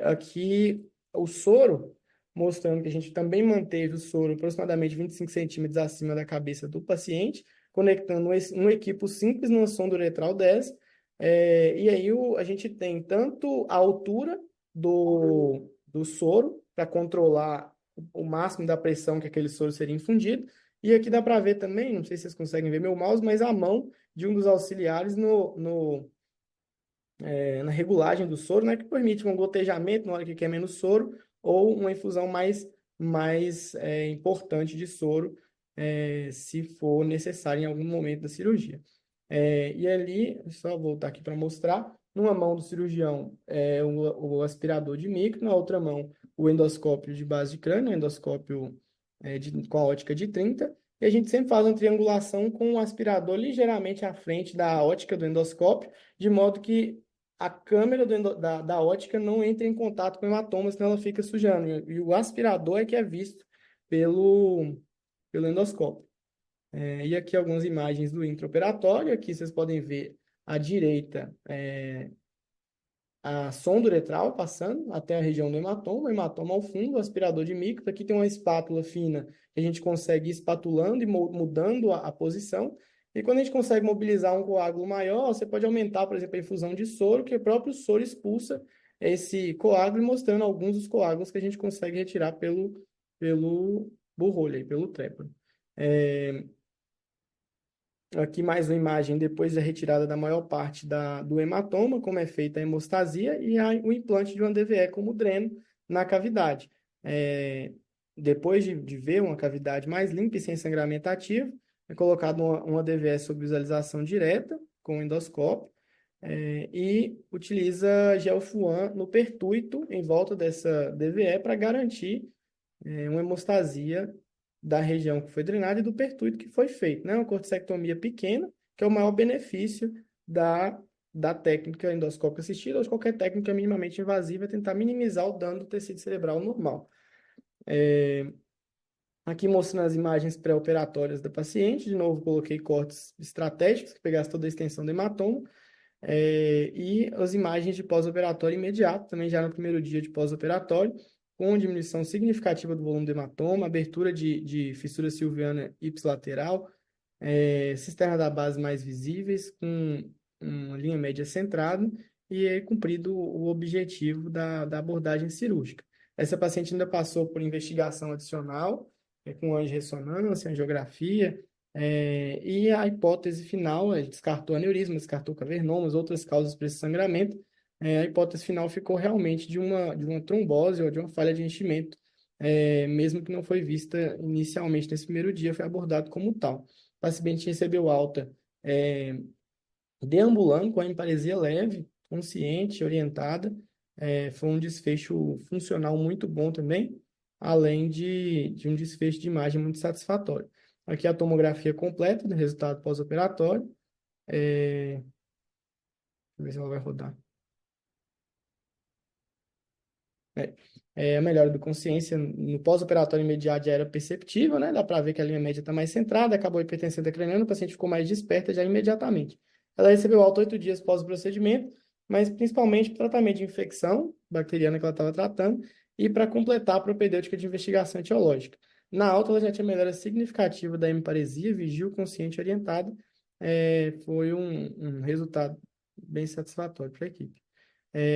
Speaker 10: Aqui o soro, mostrando que a gente também manteve o soro aproximadamente 25 centímetros acima da cabeça do paciente, conectando um equipo simples numa sonda uretral 10, e aí a gente tem tanto a altura do soro, para controlar o máximo da pressão que aquele soro seria infundido, e aqui dá para ver também, não sei se vocês conseguem ver meu mouse, mas a mão de um dos auxiliares na regulagem do soro, né, que permite um gotejamento na hora que quer menos soro, ou uma infusão mais importante de soro, se for necessário em algum momento da cirurgia. E ali, só voltar aqui para mostrar, numa mão do cirurgião o aspirador de micro, na outra mão o endoscópio de base de crânio, o endoscópio com a ótica de 30, e a gente sempre faz uma triangulação com o aspirador ligeiramente à frente da ótica do endoscópio, de modo que a câmera da ótica não entre em contato com o hematoma, senão ela fica sujando. E o aspirador é que é visto pelo endoscópio. E aqui algumas imagens do intraoperatório. Aqui vocês podem ver à direita a sonda uretral passando até a região do hematoma, o hematoma ao fundo, o aspirador de micro. Aqui tem uma espátula fina que a gente consegue ir espatulando e mudando a posição. E quando a gente consegue mobilizar um coágulo maior, você pode aumentar, por exemplo, a infusão de soro, que o próprio soro expulsa esse coágulo, mostrando alguns dos coágulos que a gente consegue retirar pelo burrolho, pelo trépano. Aqui mais uma imagem depois da retirada da maior parte do hematoma, como é feita a hemostasia e o implante de uma DVE como dreno na cavidade. Depois de ver uma cavidade mais limpa e sem sangramento ativo, é colocado uma DVE sob visualização direta com o endoscópio e utiliza gelfuan no pertúito em volta dessa DVE para garantir uma hemostasia da região que foi drenada e do pertúito que foi feito, né? Uma corticectomia pequena, que é o maior benefício da técnica endoscópica assistida ou de qualquer técnica minimamente invasiva, é tentar minimizar o dano do tecido cerebral normal. Aqui mostrando as imagens pré-operatórias da paciente, de novo coloquei cortes estratégicos, que pegassem toda a extensão do hematoma, e as imagens de pós-operatório imediato, também já no primeiro dia de pós-operatório, com diminuição significativa do volume do hematoma, abertura de fissura silviana ipsilateral, cisterna da base mais visíveis, com uma linha média centrada, e cumprido o objetivo da abordagem cirúrgica. Essa paciente ainda passou por investigação adicional, com angiorressonância, angiografia, e a hipótese final, descartou aneurisma, descartou cavernomas, outras causas para esse sangramento. A hipótese final ficou realmente de uma trombose ou de uma falha de enchimento, mesmo que não foi vista inicialmente nesse primeiro dia, foi abordado como tal. O paciente recebeu alta deambulando com a hemparesia leve, consciente, orientada. Foi um desfecho funcional muito bom também, além de um desfecho de imagem muito satisfatório. Aqui a tomografia completa do resultado pós-operatório. Deixa eu ver se ela vai rodar. A melhora da consciência no pós-operatório imediato já era perceptível, né? Dá para ver que a linha média está mais centrada, acabou a hipertensão craniana, o paciente ficou mais desperta já imediatamente. Ela recebeu alta 8 dias pós o procedimento, mas principalmente para tratamento de infecção bacteriana que ela estava tratando e para completar a propedêutica de investigação etiológica. Na alta, ela já tinha melhora significativa da hemiparesia, vigil, consciente orientada. Foi um resultado bem satisfatório para a equipe.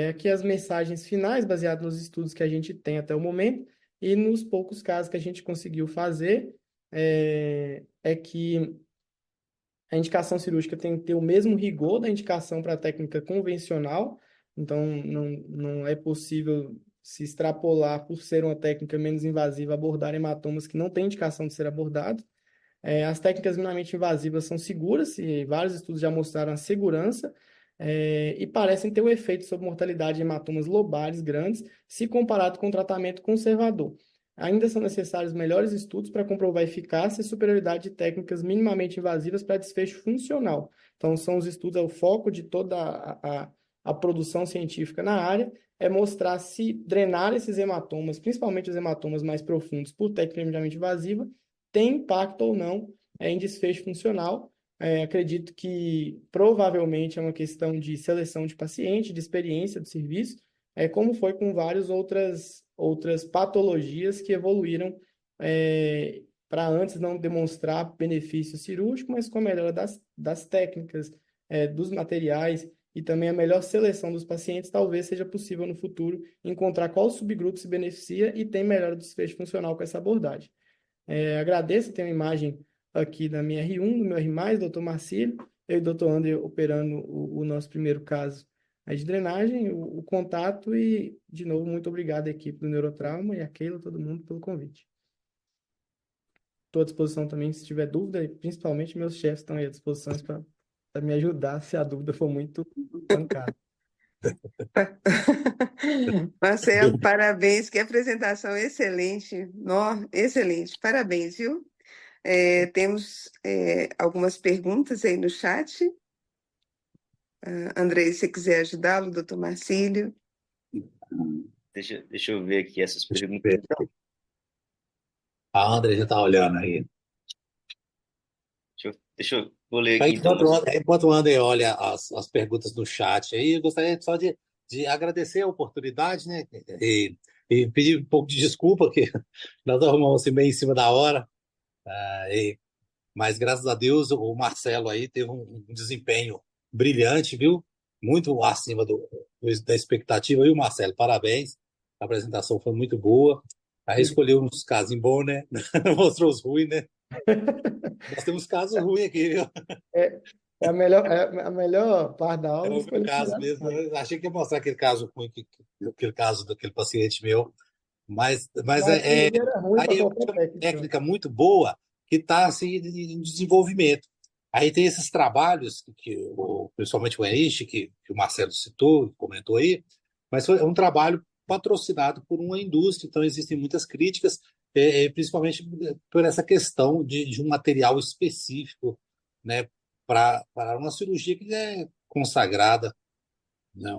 Speaker 10: Aqui as mensagens finais, baseadas nos estudos que a gente tem até o momento e nos poucos casos que a gente conseguiu fazer, que a indicação cirúrgica tem que ter o mesmo rigor da indicação para a técnica convencional, então não é possível se extrapolar, por ser uma técnica menos invasiva, abordar hematomas que não têm indicação de ser abordados. As técnicas minimamente invasivas são seguras, e vários estudos já mostraram a segurança, e parecem ter um efeito sobre mortalidade de hematomas lobares grandes, se comparado com o tratamento conservador. Ainda são necessários melhores estudos para comprovar a eficácia e superioridade de técnicas minimamente invasivas para desfecho funcional. Então, são os estudos, o foco de toda a produção científica na área, é mostrar se drenar esses hematomas, principalmente os hematomas mais profundos, por técnica minimamente invasiva, tem impacto ou não em desfecho funcional. Acredito que provavelmente é uma questão de seleção de paciente, de experiência do serviço, como foi com várias outras patologias que evoluíram para antes não demonstrar benefício cirúrgico, mas com a melhora das técnicas, dos materiais e também a melhor seleção dos pacientes, talvez seja possível no futuro encontrar qual subgrupo se beneficia e tem melhor desfecho funcional com essa abordagem. Agradeço, tem uma imagem aqui da minha R1, do meu R+, doutor Marcílio, eu e o doutor André operando o nosso primeiro caso de drenagem, o contato e, de novo, muito obrigado à equipe do Neurotrauma e a Keila, todo mundo, pelo convite. Estou à disposição também, se tiver dúvida, e principalmente meus chefes estão aí à disposição para me ajudar se a dúvida for muito pancada.
Speaker 2: Marcelo, parabéns, que apresentação excelente. Excelente, parabéns, viu? Temos algumas perguntas aí no chat. Andrei, se você quiser ajudá-lo, doutor Marcílio.
Speaker 8: Deixa eu ver aqui essas perguntas.
Speaker 11: A André já está olhando aí.
Speaker 8: Vou ler aqui então.
Speaker 11: Enquanto o André olha as perguntas no chat aí, eu gostaria só de agradecer a oportunidade, né? E pedir um pouco de desculpa, que nós arrumamos assim bem em cima da hora. Mas graças a Deus o Marcelo aí teve um desempenho brilhante, viu? Muito acima da expectativa. Viu, Marcelo? Parabéns. A apresentação foi muito boa. Aí escolheu uns casos bons, né? Mostrou os ruins, né? Nós temos casos ruins aqui, viu?
Speaker 10: É a melhor parte da aula,
Speaker 11: É o
Speaker 10: escolher o
Speaker 11: caso
Speaker 10: melhor
Speaker 11: mesmo.
Speaker 10: caso.
Speaker 11: Eu achei que ia mostrar aquele caso ruim, aquele caso daquele paciente meu. Mas
Speaker 10: A cirurgia era ruim para
Speaker 11: aí é
Speaker 10: qualquer
Speaker 11: uma
Speaker 10: técnico.
Speaker 11: técnica muito boa que está assim, em desenvolvimento. Aí tem esses trabalhos, principalmente o Enrich, que o Marcelo citou, comentou aí, mas é um trabalho patrocinado por uma indústria, então existem muitas críticas, principalmente por essa questão de um material específico, né, para uma cirurgia que é consagrada, né,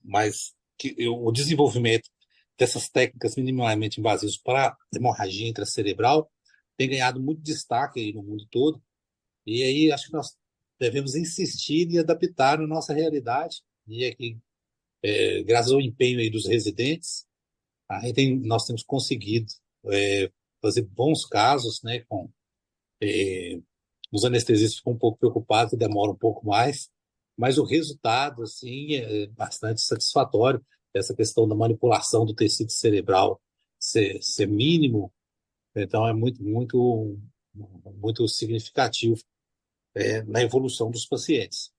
Speaker 11: mas que o desenvolvimento dessas técnicas minimamente invasivas para hemorragia intracerebral tem ganhado muito destaque aí no mundo todo, e aí acho que nós devemos insistir em adaptar a nossa realidade, e aqui, graças ao empenho aí dos residentes, nós temos conseguido fazer bons casos, né, os anestesistas ficam um pouco preocupados, demora um pouco mais, mas o resultado assim, é bastante satisfatório. Essa questão da manipulação do tecido cerebral ser mínimo, então é muito significativo na evolução dos pacientes.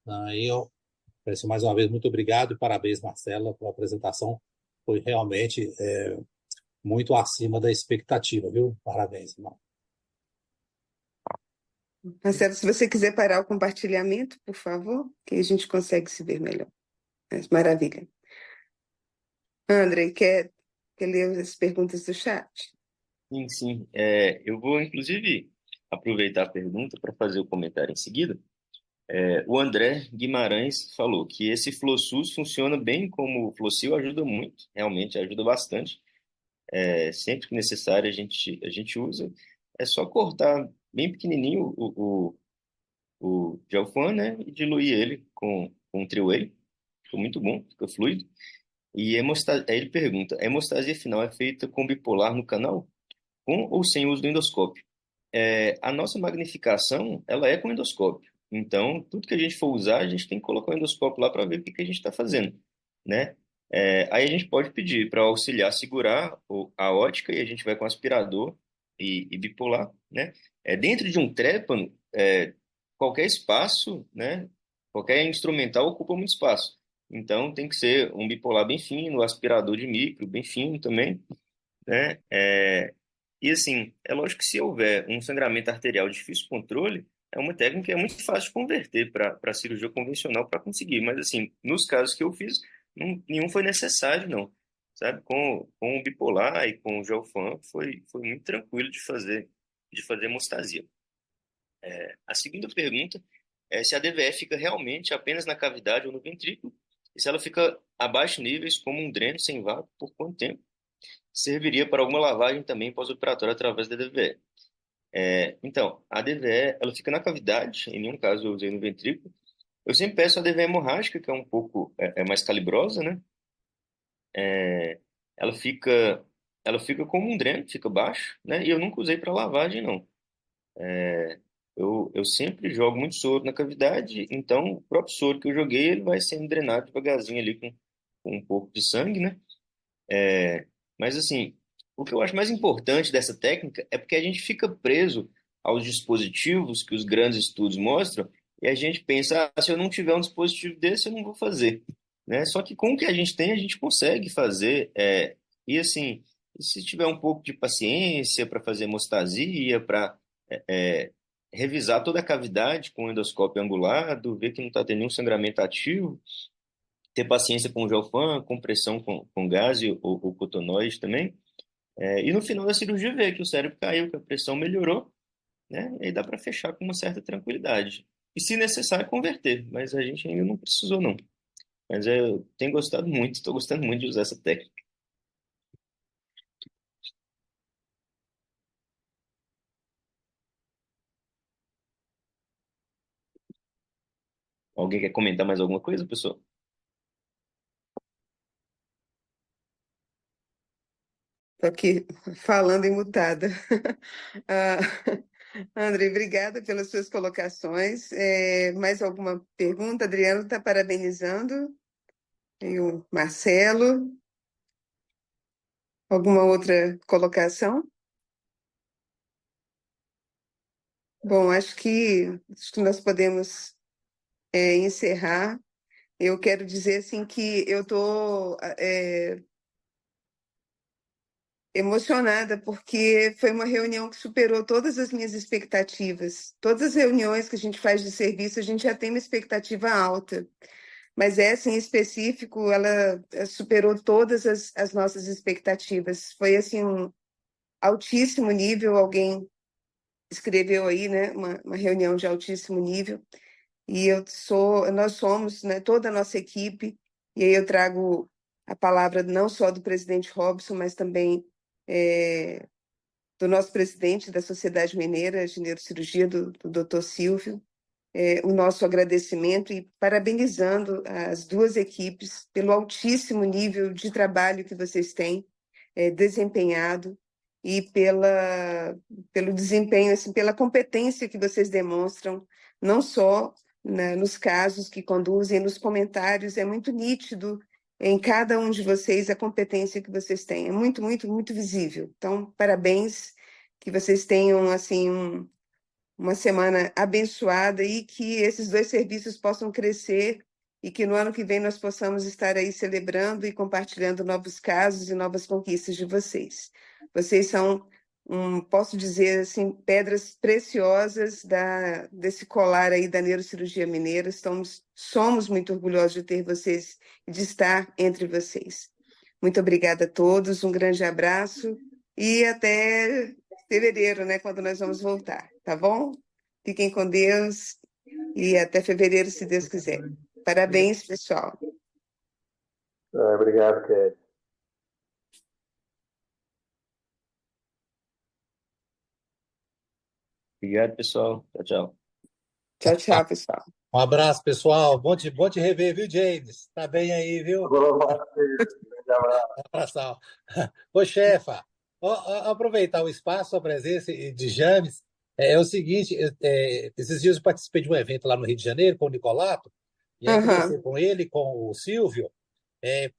Speaker 11: Aí eu peço mais uma vez muito obrigado e parabéns, Marcela, pela apresentação. Foi realmente muito acima da expectativa, viu? Parabéns, irmão.
Speaker 2: Marcelo, se você quiser parar o compartilhamento, por favor, que a gente consegue se ver melhor. Maravilha. André, quer ler as perguntas do chat?
Speaker 8: Sim. Eu vou, inclusive, aproveitar a pergunta para fazer o comentário em seguida. O André Guimarães falou que esse FloSUS funciona bem como o FloSil, ajuda muito, realmente ajuda bastante. Sempre que necessário a gente usa. É só cortar bem pequenininho o Gelfan, né, e diluir ele com Triway. Fica muito bom, fica fluido. E aí ele pergunta, a hemostasia final é feita com bipolar no canal? Com ou sem uso do endoscópio? A nossa magnificação, ela é com endoscópio. Então, tudo que a gente for usar, a gente tem que colocar o endoscópio lá para ver o que a gente está fazendo, né? Aí a gente pode pedir para o auxiliar segurar a ótica e a gente vai com aspirador e bipolar, né? Dentro de um trépano, qualquer espaço, né? Qualquer instrumental ocupa muito espaço. Então, tem que ser um bipolar bem fino, aspirador de micro bem fino também, né? E assim, é lógico que se houver um sangramento arterial de difícil controle, é uma técnica que é muito fácil de converter para cirurgia convencional para conseguir. Mas assim, nos casos que eu fiz, nenhum foi necessário, não. Sabe? Com o bipolar e com o Gelfan, foi muito tranquilo de fazer hemostasia. A segunda pergunta é se a DVE fica realmente apenas na cavidade ou no ventrículo, e se ela fica a baixos níveis, como um dreno sem vácuo, por quanto tempo? Serviria para alguma lavagem também pós-operatória através da DVE. Então, a DVE, ela fica na cavidade, em nenhum caso eu usei no ventrículo. Eu sempre peço a DVE hemorrágica, que é um pouco mais calibrosa, né? Ela fica como um dreno, fica baixo, né? E eu nunca usei para lavagem, não. Eu sempre jogo muito soro na cavidade, então o próprio soro que eu joguei, ele vai sendo drenado devagarzinho ali com um pouco de sangue, né? Mas assim, o que eu acho mais importante dessa técnica é porque a gente fica preso aos dispositivos que os grandes estudos mostram e a gente pensa, se eu não tiver um dispositivo desse, eu não vou fazer, né? Só que com o que a gente tem, a gente consegue fazer. E assim, se tiver um pouco de paciência para fazer hemostasia, para revisar toda a cavidade com o endoscópio angulado, ver que não está tendo nenhum sangramento ativo, ter paciência com o Gelfan, compressão com gás e o cotonoide também. E no final da cirurgia ver que o cérebro caiu, que a pressão melhorou, né? E aí dá para fechar com uma certa tranquilidade. E se necessário, converter, mas a gente ainda não precisou, não. Mas eu tenho gostado muito, estou gostando muito de usar essa técnica. Alguém quer comentar mais alguma coisa, pessoal?
Speaker 2: Estou aqui falando imutada. Ah, André, obrigada pelas suas colocações. Mais alguma pergunta? Adriano está parabenizando. E o Marcelo. Alguma outra colocação? Bom, acho que nós podemos encerrar. Eu quero dizer assim que eu estou emocionada porque foi uma reunião que superou todas as minhas expectativas. Todas as reuniões que a gente faz de serviço, a gente já tem uma expectativa alta, mas essa em específico, ela superou todas as nossas expectativas. Foi assim um altíssimo nível, alguém escreveu aí, né, uma reunião de altíssimo nível. E nós somos, né, toda a nossa equipe, e aí eu trago a palavra não só do presidente Robson, mas também do nosso presidente da Sociedade Mineira de Neurocirurgia, do Dr. Silvio, o nosso agradecimento e parabenizando as duas equipes pelo altíssimo nível de trabalho que vocês têm desempenhado e pelo desempenho, assim, pela competência que vocês demonstram, não só nos casos que conduzem, nos comentários, é muito nítido em cada um de vocês a competência que vocês têm, é muito, muito, muito visível. Então, parabéns, que vocês tenham, assim, uma semana abençoada e que esses dois serviços possam crescer e que no ano que vem nós possamos estar aí celebrando e compartilhando novos casos e novas conquistas de vocês. Vocês são, posso dizer assim, pedras preciosas desse colar aí da neurocirurgia mineira. Somos muito orgulhosos de ter vocês e de estar entre vocês. Muito obrigada a todos, um grande abraço e até fevereiro, né, quando nós vamos voltar, tá bom? Fiquem com Deus e até fevereiro, se Deus quiser. Parabéns, pessoal.
Speaker 3: Obrigado, Kelly.
Speaker 8: Obrigado, pessoal. Tchau, tchau.
Speaker 2: Tchau, tchau, pessoal.
Speaker 11: Um abraço, pessoal. Bom te rever, viu, James? Tá bem aí, viu?
Speaker 3: Um
Speaker 11: abração. Ô, chefa, aproveitar o espaço, a presença de James. É o seguinte, esses dias eu participei de um evento lá no Rio de Janeiro com o Nicolato, e aí conversei com ele, com o Silvio.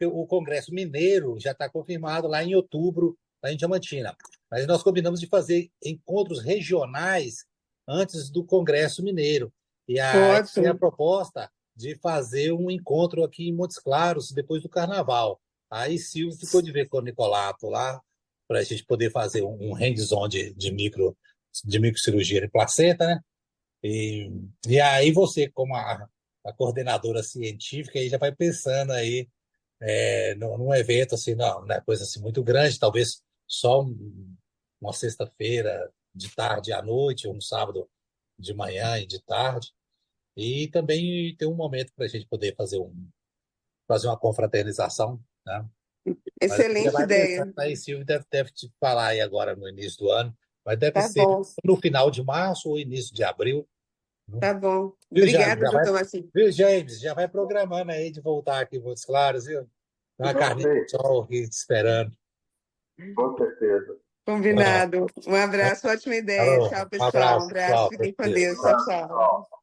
Speaker 11: O Congresso Mineiro já está confirmado lá em outubro, lá em Diamantina. Mas nós combinamos de fazer encontros regionais antes do Congresso Mineiro. E aí tem a proposta de fazer um encontro aqui em Montes Claros, depois do Carnaval. Aí Silvio ficou de ver com o Nicolato lá, para a gente poder fazer um hands-on de microcirurgia de placenta, né? E aí você, como a coordenadora científica, aí já vai pensando aí num evento assim, não é coisa assim muito grande, talvez só uma sexta-feira de tarde à noite, ou um sábado de manhã e de tarde, e também ter um momento para a gente poder fazer uma confraternização, né?
Speaker 2: Excelente ideia.
Speaker 11: Aí Silvio deve te falar aí agora no início do ano, mas deve
Speaker 2: Tá
Speaker 11: ser
Speaker 2: bom.
Speaker 11: no final de março ou início de abril.
Speaker 2: Tá bom.
Speaker 11: Viu,
Speaker 2: Obrigada, doutor Marcinho.
Speaker 11: Viu, James? Já vai programando aí de voltar aqui em Montes Claros, viu? Tem uma carninha de sol aqui te esperando.
Speaker 3: Com certeza.
Speaker 2: Combinado. Um abraço, ótima ideia. Tchau, pessoal. Um abraço, fiquem com Deus. Tchau, tchau.